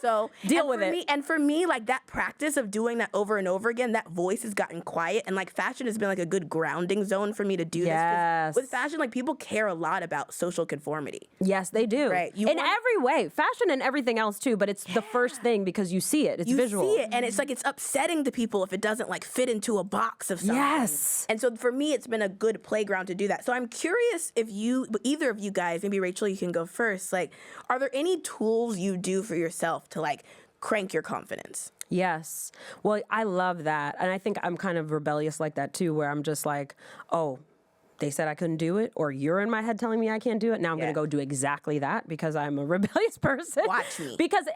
S3: So
S1: Deal with it.
S3: And for me, like that practice of doing that over and over again, that voice has gotten quiet, and like fashion has been like a good grounding zone for me to do this. 'Cause
S1: Yes.
S3: with fashion, like people care a lot about social conformity.
S1: Yes, they do.
S3: Right.
S1: In every way. Fashion and everything else too, but it's the first thing because you see it. It's
S3: You
S1: visual.
S3: see it, and it's like it's upsetting to people if it doesn't like fit into a box of something.
S1: Yes.
S3: And so for me, it's been a good playground to do that. So I'm curious if either of you guys, maybe Rachel, you can go first. Like, are there any tools you do for yourself to like crank your confidence?
S1: Yes. Well, I love that. And I think I'm kind of rebellious like that too, where I'm just like, oh, they said I couldn't do it, or you're in my head telling me I can't do it. Now I'm going to go do exactly that because I'm a rebellious person.
S3: Watch me.
S1: Because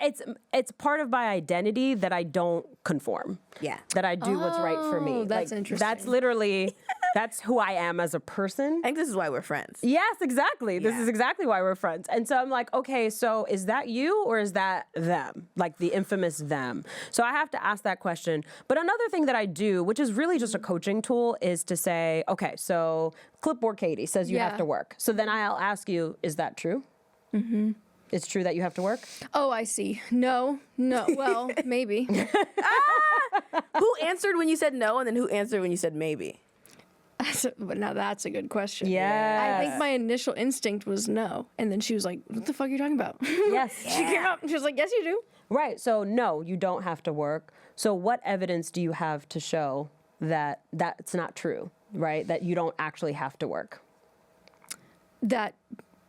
S1: it's part of my identity that I don't conform.
S3: Yeah.
S1: That I do what's right for me.
S2: That's
S1: Like,
S2: interesting.
S1: That's literally, that's who I am as a person.
S3: I think this is why we're friends.
S1: Yes, exactly. This
S3: Yeah.
S1: is exactly why we're friends. And so I'm like, okay, so is that you or is that them? Like the infamous them. So I have to ask that question. But another thing that I do, which is really just a coaching tool, is to say, okay, so Clipboard Katie says you have
S2: Yeah.
S1: to work. So then I'll ask you, is that true? Mm-hmm. It's true that you have to work?
S2: Oh, I see. No. Well, maybe.
S3: Who answered when you said no, and then who answered when you said maybe?
S2: But now that's a good question.
S1: Yes.
S2: I think my initial instinct was no. And then she was like, what the fuck are you talking about?
S1: Yes.
S2: She came up and she was like, yes, you do.
S1: Right. So no, you don't have to work. So what evidence do you have to show that that's not true, right? That you don't actually have to work?
S2: That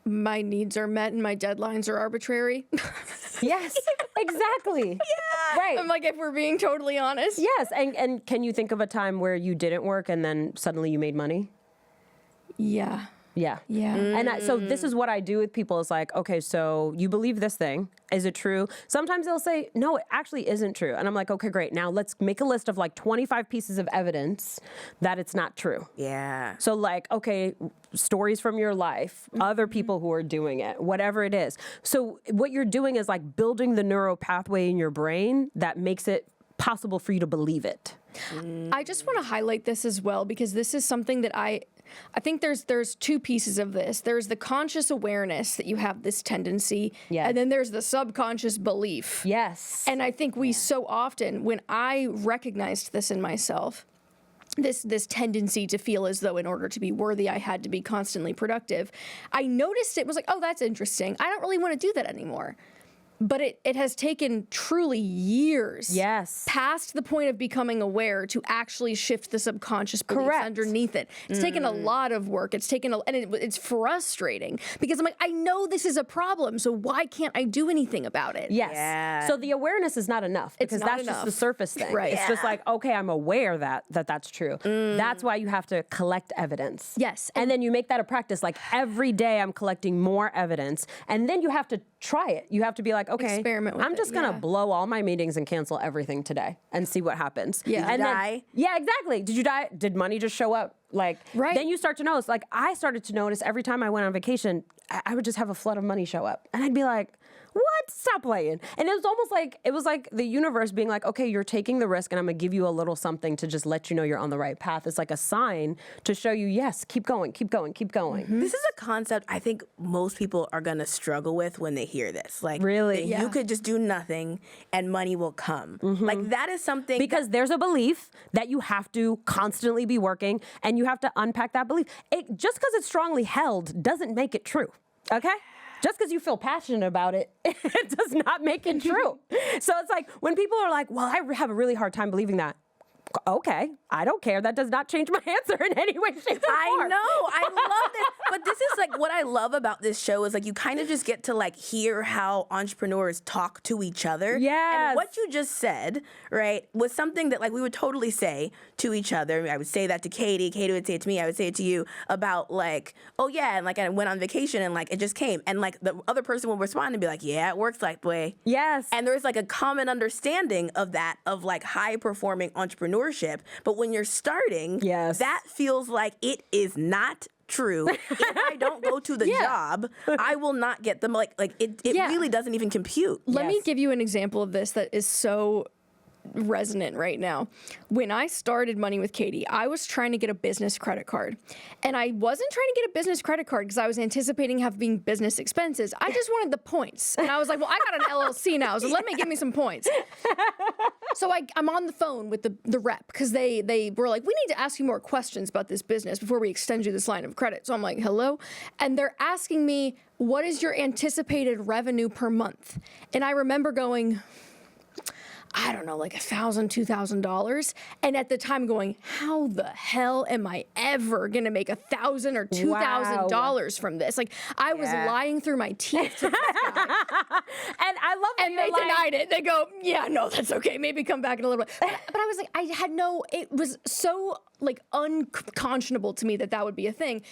S2: my needs are met and my deadlines are arbitrary.
S1: Yes, exactly. Yeah. Right.
S2: I'm like, if we're being totally honest.
S1: Yes, and can you think of a time where you didn't work and then suddenly you made money?
S2: Yeah.
S1: Yeah.
S2: Yeah.
S1: And so this is what I do with people is like, okay, so you believe this thing. Is it true? Sometimes they'll say, no, it actually isn't true. And I'm like, okay, great. Now let's make a list of like 25 pieces of evidence that it's not true.
S3: Yeah.
S1: So like, okay, stories from your life, other people who are doing it, whatever it is. So what you're doing is like building the neural pathway in your brain that makes it possible for you to believe it.
S2: I just want to highlight this as well because this is something that I think there's two pieces of this. There's the conscious awareness that you have this tendency,
S1: Yes.
S2: and then there's the subconscious belief.
S1: Yes.
S2: And I think we so often, when I recognized this in myself, this tendency to feel as though in order to be worthy, I had to be constantly productive, I noticed it was like, oh, that's interesting. I don't really want to do that anymore. But it has taken truly years
S1: Yes.
S2: past the point of becoming aware to actually shift the subconscious beliefs
S1: Correct.
S2: underneath it. It's taken a lot of work. It's taken it's frustrating because I'm like, I know this is a problem, so why can't I do anything about it?
S1: Yes.
S3: Yeah.
S1: So the awareness is not enough because
S2: not
S1: that's
S2: enough.
S1: just the surface thing.
S2: Right.
S1: It's just like, okay, I'm aware that that's true. That's why you have to collect evidence.
S2: Yes.
S1: And then you make that a practice. Like every day I'm collecting more evidence. And then you have to try it. You have to be like, okay,
S2: Experiment with
S1: I'm
S2: it,
S1: just going to
S2: yeah.
S1: blow all my meetings and cancel everything today and see what happens.
S2: Yeah.
S1: And then,
S3: die?
S1: yeah, exactly. Did you die? Did money just show up? Like,
S2: Right.
S1: then you start to notice, like I started to notice every time I went on vacation, I would just have a flood of money show up. And I'd be like, what? Stop playing. And it was like the universe being like, okay, you're taking the risk and I'm going to give you a little something to just let you know you're on the right path. It's like a sign to show you, yes, keep going, keep going, keep going.
S3: This is a concept I think most people are going to struggle with when they hear this. Like,
S1: Really?
S3: that
S2: Yeah.
S3: you could just do nothing and money will come. Like, that is something.
S1: Because there's a belief that you have to constantly be working and you have to unpack that belief. Just because it's strongly held doesn't make it true. Okay? just because you feel passionate about it, it does not make it true. So it's like when people are like, well, I have a really hard time believing that. Okay, I don't care. That does not change my answer in any way, shape, or form.
S3: I know. I love this. But this is like what I love about this show is like you kind of just get to like hear how entrepreneurs talk to each other.
S1: Yes.
S3: And what you just said, right, was something that like we would totally say to each other. I would say that to Katie. Katie would say it to me. I would say it to you about like, oh yeah, and like I went on vacation and like it just came. And like the other person would respond and be like, yeah, it works that way.
S1: Yes.
S3: And there's like a common understanding of that, of like high performing entrepreneurship. But when you're starting,
S1: yes,
S3: that feels like it is not true. If I don't go to the job, I will not get them. Like it really doesn't even compute.
S2: Let me give you an example of this that is so resonant right now. When I started Money with Katie, I was trying to get a business credit card. And I wasn't trying to get a business credit card because I was anticipating having business expenses. I just wanted the points. And I was like, well, I got an LLC now, so let me give me some points. So I'm on the phone with the rep because they were like, we need to ask you more questions about this business before we extend you this line of credit. So I'm like, hello? And they're asking me, what is your anticipated revenue per month? And I remember going, I don't know, like $1,000, $2,000. And at the time going, how the hell am I ever going to make $1,000 or $2,000 from this? Like I was lying through my teeth to this guy.
S1: And I love that.
S2: And they denied it. They go, yeah, no, that's okay. Maybe come back in a little bit. But I was like, it was so like unconscionable to me that would be a thing.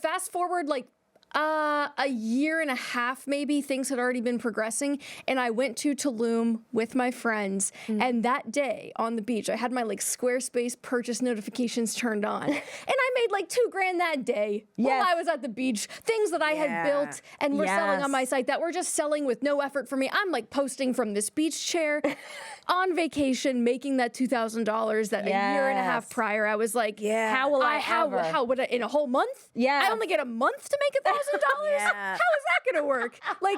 S2: Fast forward, like, a year and a half, maybe, things had already been progressing. And I went to Tulum with my friends. And that day on the beach, I had my like Squarespace purchase notifications turned on. And I made like $2,000 that day while I was at the beach. Things that I had built and were selling on my site that were just selling with no effort for me. I'm like posting from this beach chair on vacation, making that $2,000 that a year and a half prior. I was like,
S1: how will I ever?
S2: How would I, in a whole month?
S1: Yeah.
S2: I only get a month to make $1,000? How is that going to work? Like,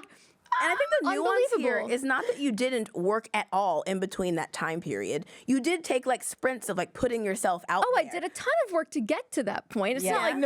S3: and I think the nuance here is not that you didn't work at all in between that time period. You did take like sprints of like putting yourself out there.
S2: I did a ton of work to get to that point. It's not like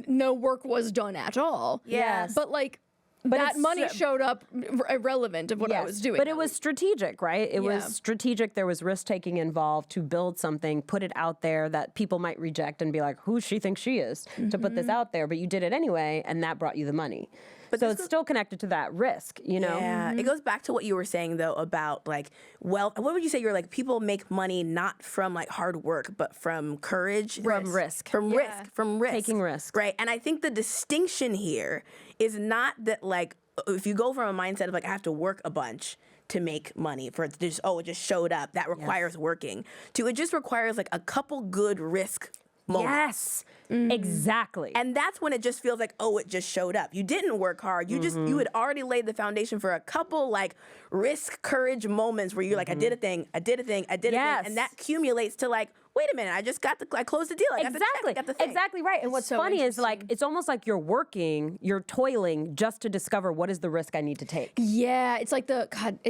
S2: no work was done at all.
S3: Yes.
S2: But like, that money showed up irrelevant of what I was doing.
S1: But it was strategic, right? It was strategic. There was risk-taking involved to build something, put it out there that people might reject and be like, who she thinks she is to put this out there. But you did it anyway, and that brought you the money. But so it's still connected to that risk, you know?
S3: Yeah, it goes back to what you were saying, though, about like wealth. What would you say? You're like, people make money not from like hard work, but from courage.
S1: From risk.
S3: From risk.
S1: Taking risks.
S3: Right. And I think the distinction here is not that like, if you go from a mindset of like, I have to work a bunch to make money for it to just, it just showed up. That requires working. To it just requires like a couple good risk moments.
S1: Yes. Exactly.
S3: And that's when it just feels like, it just showed up. You didn't work hard. You you had already laid the foundation for a couple like risk, courage moments where you're like, I did a thing, I did a thing. And that accumulates to like, wait a minute, I closed the deal. I got the check, I got the thing.
S1: Exactly right. And what's funny is like, it's almost like you're working, you're toiling just to discover what is the risk I need to take.
S2: Yeah, it's like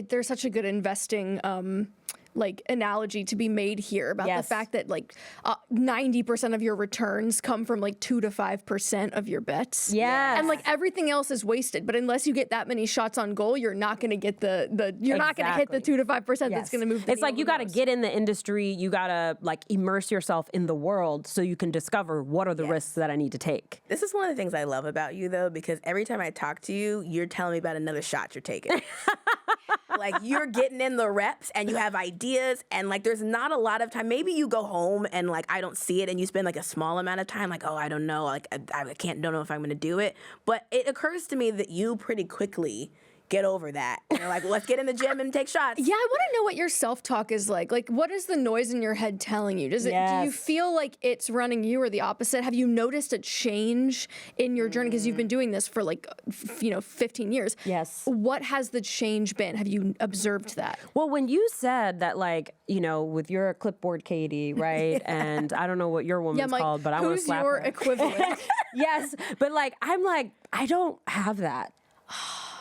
S2: there's such a good investing like analogy to be made here about the fact that like 90% of your returns come from like 2 to 5% of your bets.
S1: Yeah.
S2: And like everything else is wasted. But unless you get that many shots on goal, you're not going to get you're not going to hit the 2 to 5% that's going to move the
S1: It's like you got to get in the industry, you got to like immerse yourself in the world so you can discover what are the risks that I need to take.
S3: This is one of the things I love about you though, because every time I talk to you, you're telling me about another shot you're taking. Like you're getting in the reps and you have ideas and like there's not a lot of time. Maybe you go home and like I don't see it and you spend like a small amount of time like, I don't know, like I don't know if I'm going to do it. But it occurs to me that you pretty quickly get over that. And you're like, well, let's get in the gym and take shots.
S2: Yeah, I want to know what your self-talk is like. Like, what is the noise in your head telling you? Do you feel like it's running you or the opposite? Have you noticed a change in your journey? Because you've been doing this for like, 15 years.
S1: Yes.
S2: What has the change been? Have you observed that?
S1: Well, when you said that, like, with your clipboard, Katie, right? And I don't know what your woman's called, but I want to slap her.
S2: Who's your equivalent?
S1: Yes, but like, I'm like, I don't have that.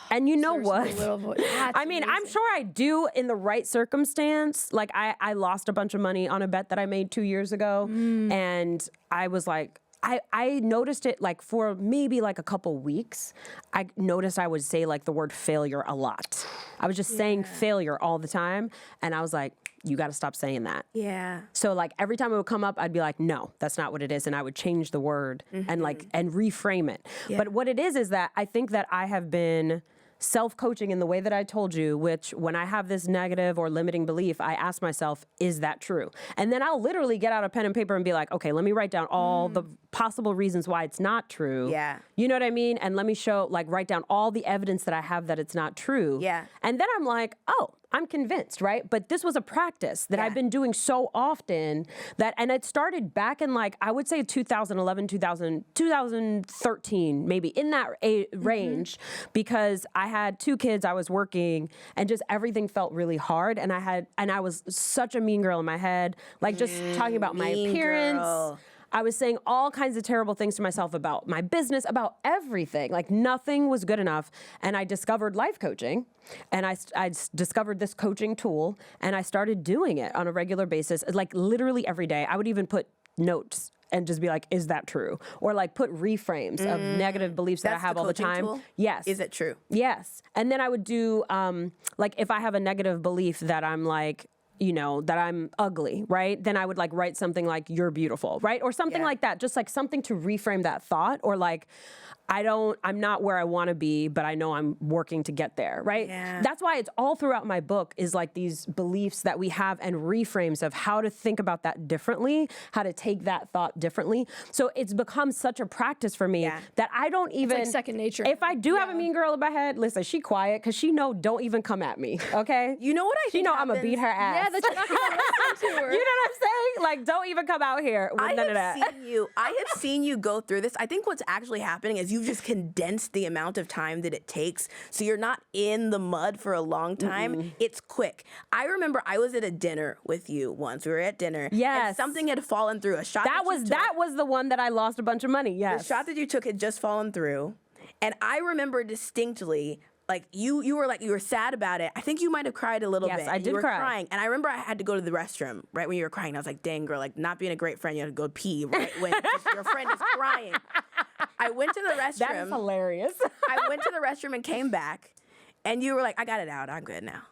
S1: And you know what? I mean, amazing. I'm sure I do in the right circumstance. Like I lost a bunch of money on a bet that I made 2 years ago. And I was like, I noticed it like for maybe like a couple weeks. I noticed I would say like the word failure a lot. I was just saying failure all the time. And I was like, you got to stop saying that.
S3: Yeah.
S1: So like every time it would come up, I'd be like, no, that's not what it is. And I would change the word and reframe it.
S3: Yeah.
S1: But what it is that I think that I have been self-coaching in the way that I told you, which when I have this negative or limiting belief, I ask myself, is that true? And then I'll literally get out a pen and paper and be like, okay, let me write down all the possible reasons why it's not true.
S3: Yeah.
S1: You know what I mean? And let me write down all the evidence that I have that it's not true.
S3: Yeah.
S1: And then I'm like, oh, I'm convinced, right? But this was a practice that I've been doing so often and it started back in like, I would say 2011, 2013, maybe in that range, because I had 2 kids, I was working, and just everything felt really hard. And I was such a mean girl in my head, like just talking about my appearance.
S3: Girl.
S1: I was saying all kinds of terrible things to myself about my business, about everything. Like nothing was good enough. And I discovered life coaching, and I discovered this coaching tool, and I started doing it on a regular basis, like literally every day. I would even put notes and just be like, is that true? Or like put reframes of negative beliefs that I have all the time.
S3: Tool?
S1: Yes.
S3: Is it true?
S1: Yes. And then I would do, like if I have a negative belief that I'm like, that I'm ugly, right? Then I would like write something like, you're beautiful, right? Or something like that, just like something to reframe that thought, or like, I'm not where I want to be, but I know I'm working to get there, right?
S3: Yeah.
S1: That's why it's all throughout my book is like these beliefs that we have and reframes of how to think about that differently, how to take that thought differently. So it's become such a practice for me that I don't even...
S2: It's like second nature.
S1: If I do have a mean girl in my head, listen, she quiet because she know don't even come at me, okay?
S3: You know what I
S1: She
S3: think
S1: know I'm going to beat her ass.
S2: Yeah, that you're not going to listen to her.
S1: You know what I'm saying? Like, don't even come out here with none of that.
S3: I have seen you go through this. I think what's actually happening is you've just condensed the amount of time that it takes. So you're not in the mud for a long time. It's quick. I remember I was at a dinner with you once. We were at dinner.
S1: Yes.
S3: And something had fallen through. A shot
S1: That was the one that I lost a bunch of money. Yes.
S3: The shot that you took had just fallen through. And I remember distinctly, like you were sad about it. I think you might have cried a little bit.
S1: Yes, I did
S3: you were
S1: cry.
S3: crying. And I remember I had to go to the restroom right when you were crying. I was like, dang girl, like not being a great friend, you had to go pee right when your friend is crying. I went to the restroom.
S1: That is hilarious.
S3: I went to the restroom and came back, and you were like, I got it out. I'm good now.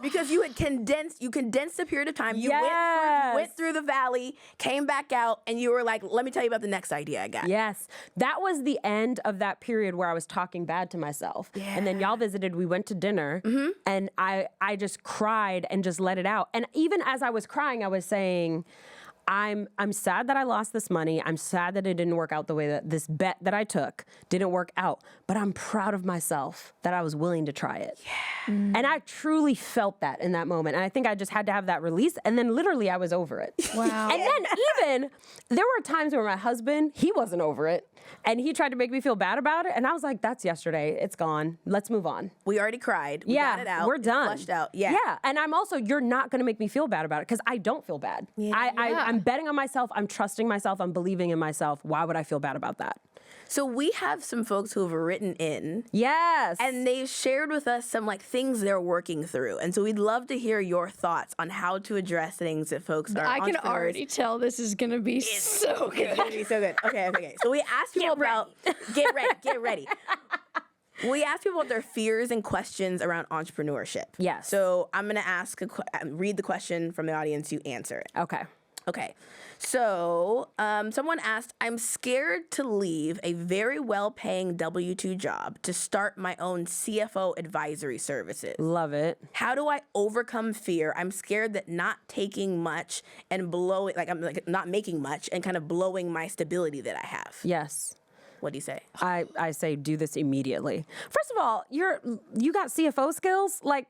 S3: Because you condensed a period of time. You went through the valley, came back out, and you were like, let me tell you about the next idea I got.
S1: Yes. That was the end of that period where I was talking bad to myself.
S3: Yeah.
S1: And then y'all visited, we went to dinner, and I just cried and just let it out. And even as I was crying, I was saying, I'm sad that I lost this money. I'm sad that it didn't work out the way that this bet that I took didn't work out. But I'm proud of myself that I was willing to try it. Yeah. And I truly felt that in that moment. And I think I just had to have that release. And then literally I was over it.
S2: Wow.
S1: And then even there were times where my husband, he wasn't over it. And he tried to make me feel bad about it. And I was like, that's yesterday. It's gone. Let's move on.
S3: We already cried. We got it out.
S1: We're done.
S3: Flushed out. Yeah.
S1: Yeah. And I'm also, you're not going to make me feel bad about it because I don't feel bad.
S3: Yeah.
S1: I'm betting on myself. I'm trusting myself. I'm believing in myself. Why would I feel bad about that?
S3: So we have some folks who have written in.
S1: Yes.
S3: And they've shared with us some like things they're working through. And so we'd love to hear your thoughts on how to address things that folks are
S2: I can
S3: entrepreneurs.
S2: already tell this is going to be so good.
S3: It's going to be so good. Okay. So we asked people about... Get ready. We asked people about their fears and questions around entrepreneurship.
S1: Yes.
S3: So I'm going to read the question from the audience. You answer it. Okay. So someone asked, I'm scared to leave a very well-paying W-2 job to start my own CFO advisory services.
S1: Love it.
S3: How do I overcome fear? I'm scared that not taking much and not making much and kind of blowing my stability that I have.
S1: Yes.
S3: What do you say?
S1: I say do this immediately. First of all, you got CFO skills? Like,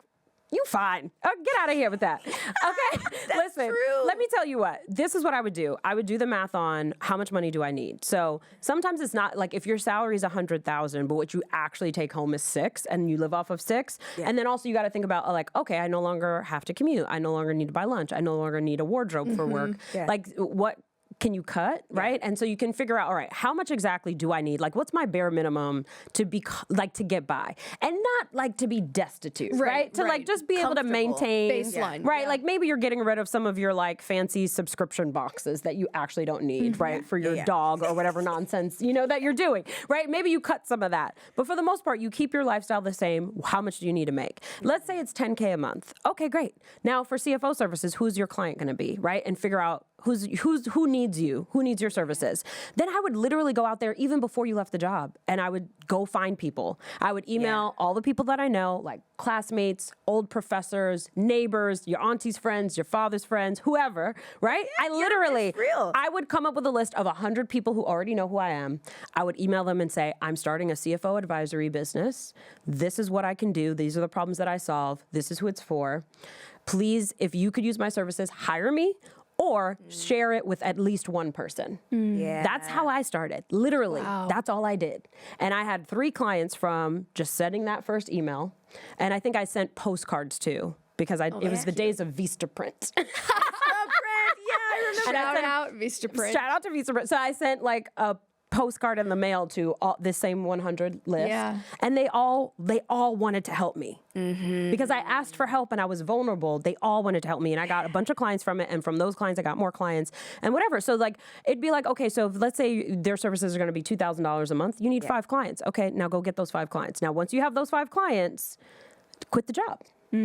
S1: you fine. Get out of here with that. Okay? Listen,
S3: true.
S1: let me tell you what. This is what I would do. I would do the math on how much money do I need. So sometimes it's not like if your salary is $100,000, but what you actually take home is $6,000 and you live off of $6,000. Yeah. And then also you got to think about like, okay, I no longer have to commute. I no longer need to buy lunch. I no longer need a wardrobe for work.
S3: Yeah.
S1: Like what can you cut, right? And so you can figure out, all right, how much exactly do I need? Like, what's my bare minimum to be like to get by, and not like to be destitute, right? To like just be able to maintain
S2: baseline,
S1: right? Like maybe you're getting rid of some of your like fancy subscription boxes that you actually don't need, right? For your dog or whatever nonsense, you know, that you're doing, right? Maybe you cut some of that, but for the most part, you keep your lifestyle the same. How much do you need to make? Let's say it's $10K a month. Okay, great. Now for CFO services, who's your client going to be, right? And figure out who needs you, who needs your services. Then I would literally go out there even before you left the job, and I would go find people. I would email all the people that I know, like classmates, old professors, neighbors, your auntie's friends, your father's friends, whoever, right? I literally, I would come up with a list of 100 people who already know who I am. I would email them and say, I'm starting a CFO advisory business. This is what I can do. These are the problems that I solve. This is who it's for. Please, if you could use my services, hire me, or share it with at least one person.
S3: Yeah.
S1: That's how I started. Literally, that's all I did. And I had 3 clients from just sending that first email. And I think I sent postcards too, because it was the days of Vistaprint.
S3: Yeah, I remember.
S2: Shout out Vistaprint.
S1: Shout out to Vistaprint. So I sent like a postcard in the mail to this same 100 list.
S2: Yeah.
S1: And they all wanted to help me. Because I asked for help and I was vulnerable. They all wanted to help me. And I got a bunch of clients from it. And from those clients, I got more clients and whatever. So like, it'd be like, okay, so if, let's say their services are going to be $2,000 a month. You need 5 clients. Okay, now go get those 5 clients. Now, once you have those 5 clients, quit the job. You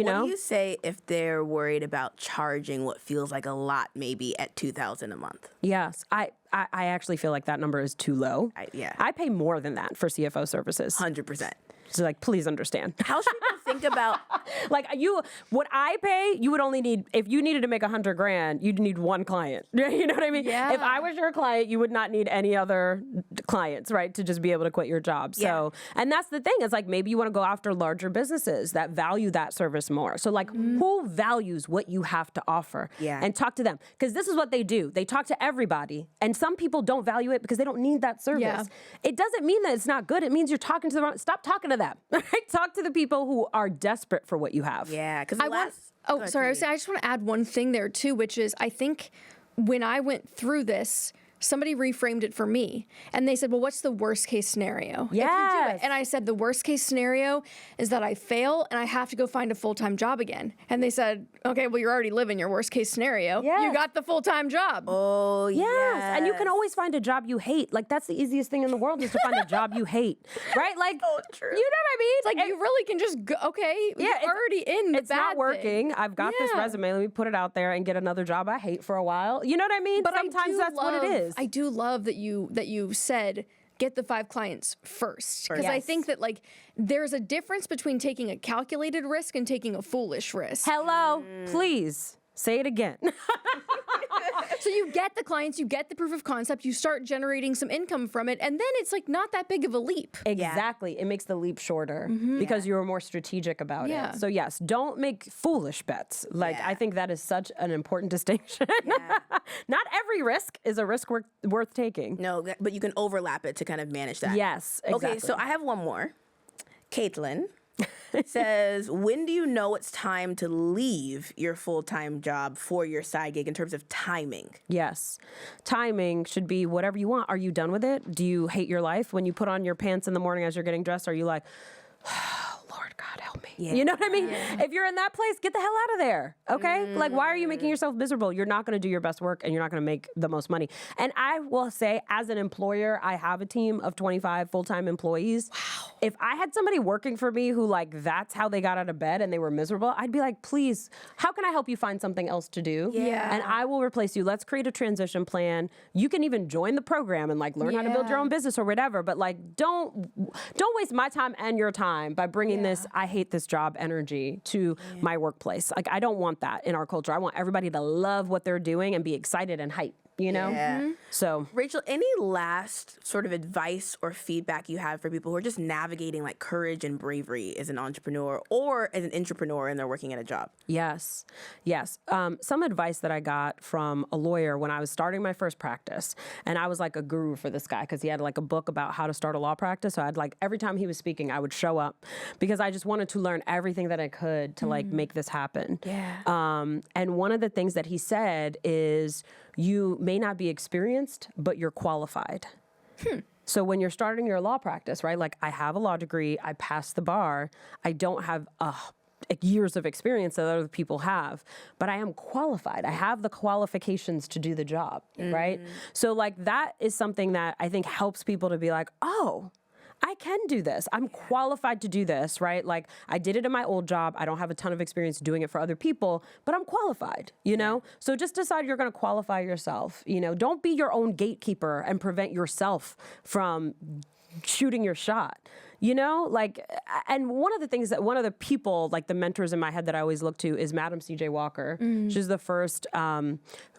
S1: know?
S3: What do you say if they're worried about charging what feels like a lot, maybe at $2,000 a month?
S1: Yes, I actually feel like that number is too low. I pay more than that for CFO services.
S3: 100%.
S1: So like, please understand.
S3: How should people think about
S1: like what I pay? You would only need, if you needed to make $100,000, you'd need 1 client. You know what I mean?
S2: Yeah.
S1: If I was your client, you would not need any other clients, right? To just be able to quit your job. So, and that's the thing. It's like maybe you want to go after larger businesses that value that service more. So like, who values what you have to offer? And talk to them, because this is what they do. They talk to everybody, and some people don't value it because they don't need that service.
S2: Yeah.
S1: It doesn't mean that it's not good. It means you're talking to the wrong. Stop talking to them. Right? Talk to the people who are desperate for what you have.
S3: Yeah, because
S2: sorry. I just want to add one thing there too, which is I think when I went through this, somebody reframed it for me, and they said, well, what's the worst case scenario?
S1: Yes.
S2: If you do it? And I said, the worst case scenario is that I fail and I have to go find a full-time job again. And they said, okay, well, you're already living your worst case scenario.
S1: Yes.
S2: You got the full-time job.
S3: Oh,
S1: yes. And you can always find a job you hate. Like, that's the easiest thing in the world, is to find a job you hate. Right? Like,
S3: true.
S1: You know what I mean?
S2: It's like, you really can just go, okay, you're already in the
S1: it's not working.
S2: thing.
S1: I've got this resume. Let me put it out there and get another job I hate for a while. You know what I mean?
S2: But
S1: sometimes that's what it is.
S2: I do love that you said get the 5 clients first, because I think that like there's a difference between taking a calculated risk and taking a foolish risk.
S1: Hello, please say it again.
S2: So you get the clients, you get the proof of concept, you start generating some income from it, and then it's like not that big of a leap.
S1: Exactly. It makes the leap shorter because you were more strategic about it. So yes, don't make foolish bets. Like, I think that is such an important distinction. Not every risk is a risk worth taking.
S3: No, but you can overlap it to kind of manage that.
S1: Yes, exactly.
S3: Okay, so I have one more. Caitlin says, when do you know it's time to leave your full-time job for your side gig in terms of timing?
S1: Yes. Timing should be whatever you want. Are you done with it? Do you hate your life? When you put on your pants in the morning as you're getting dressed, are you like, Lord God, help me? You know what I mean? If you're in that place, get the hell out of there. Okay? Like, why are you making yourself miserable? You're not going to do your best work, and you're not going to make the most money. And I will say, as an employer, I have a team of 25 full-time employees. Wow. If I had somebody working for me who, like, that's how they got out of bed and they were miserable, I'd be like, please, how can I help you find something else to do?
S2: Yeah.
S1: And I will replace you. Let's create a transition plan. You can even join the program and, like, learn how to build your own business or whatever. But, like, don't waste my time and your time by bringing this I hate this job energy to my workplace. Like, I don't want that in our culture. I want everybody to love what they're doing and be excited and hyped, you know? So,
S3: Rachel, any last sort of advice or feedback you have for people who are just navigating like courage and bravery as an entrepreneur or as an intrapreneur and they're working at a job?
S1: Yes. Some advice that I got from a lawyer when I was starting my first practice, and I was like a guru for this guy because he had like a book about how to start a law practice. So I'd like, every time he was speaking, I would show up because I just wanted to learn everything that I could to like make this happen. And one of the things that he said is, you may not be experienced, but you're qualified. So when you're starting your law practice, right? Like I have a law degree, I passed the bar, I don't have years of experience that other people have, but I am qualified. I have the qualifications to do the job, right? So like that is something that I think helps people to be like, oh, I can do this. I'm qualified to do this, right? Like I did it in my old job. I don't have a ton of experience doing it for other people, but I'm qualified, you know? So just decide you're going to qualify yourself, you know? Don't be your own gatekeeper and prevent yourself from shooting your shot. You know, like, and one of the things that one of the people, like the mentors in my head that I always look to is Madam C.J. Walker. She's the first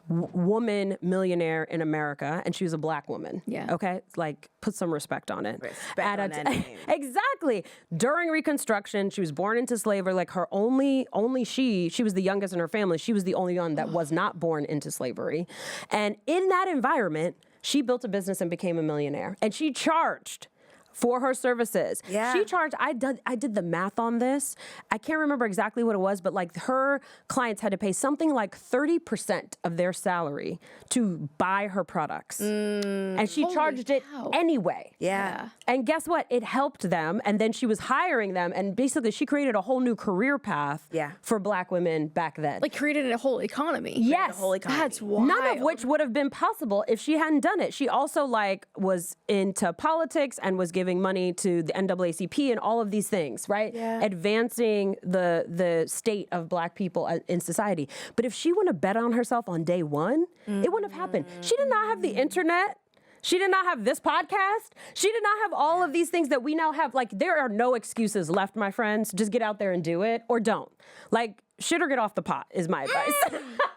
S1: woman millionaire in America, and she was a black woman.
S2: Yeah.
S1: Okay? Like, put some respect on it.
S3: Respect on that name.
S1: Exactly. During Reconstruction, she was born into slavery. Like, her she was the youngest in her family. She was the only one that was not born into slavery. And in that environment, she built a business and became a millionaire. And she charged for her services.
S3: Yeah.
S1: She charged, I did the math on this. I can't remember exactly what it was, but like her clients had to pay something like 30% of their salary to buy her products. And she charged it anyway.
S3: Yeah.
S1: And guess what? It helped them. And then she was hiring them. And basically she created a whole new career path for black women back then.
S2: Like created a whole economy.
S1: Yes.
S3: The whole economy.
S2: That's wild.
S1: None of which would have been possible if she hadn't done it. She also like was into politics and was giving money to the NAACP and all of these things, right?
S3: Yeah.
S1: Advancing the state of black people in society. But if she wouldn't have bet on herself on day one, it wouldn't have happened. She did not have the internet. She did not have this podcast. She did not have all of these things that we now have. Like, there are no excuses left, my friends. Just get out there and do it, or don't. Like, shit or get off the pot is my advice.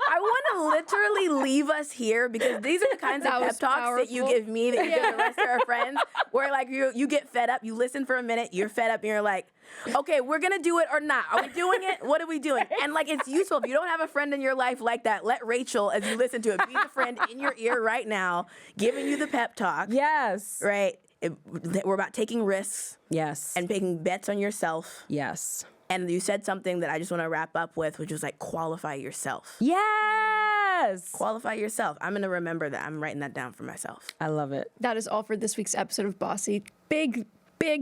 S3: I want to literally leave us here because these are the kinds of pep talks that you give me, that you give the rest of our friends, where like you get fed up, you listen for a minute, you're fed up, and you're like, okay, we're going to do it or not. Are we doing it? What are we doing? And like, it's useful. If you don't have a friend in your life like that, let Rachel, as you listen to it, be the friend in your ear right now, giving you the pep talk.
S1: Yes.
S3: Right? We're about taking risks.
S1: Yes.
S3: And making bets on yourself.
S1: Yes.
S3: And you said something that I just want to wrap up with, which was like, qualify yourself.
S1: Yes.
S3: Qualify yourself. I'm going to remember that. I'm writing that down for myself.
S1: I love it.
S2: That is all for this week's episode of Bossy. Big,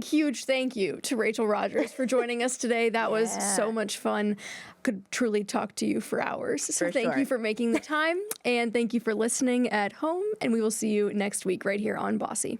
S2: huge thank you to Rachel Rodgers for joining us today. That was so much fun. Could truly talk to you for hours. So thank you for making the time, and thank you for listening at home, and we will see you next week right here on Bossy.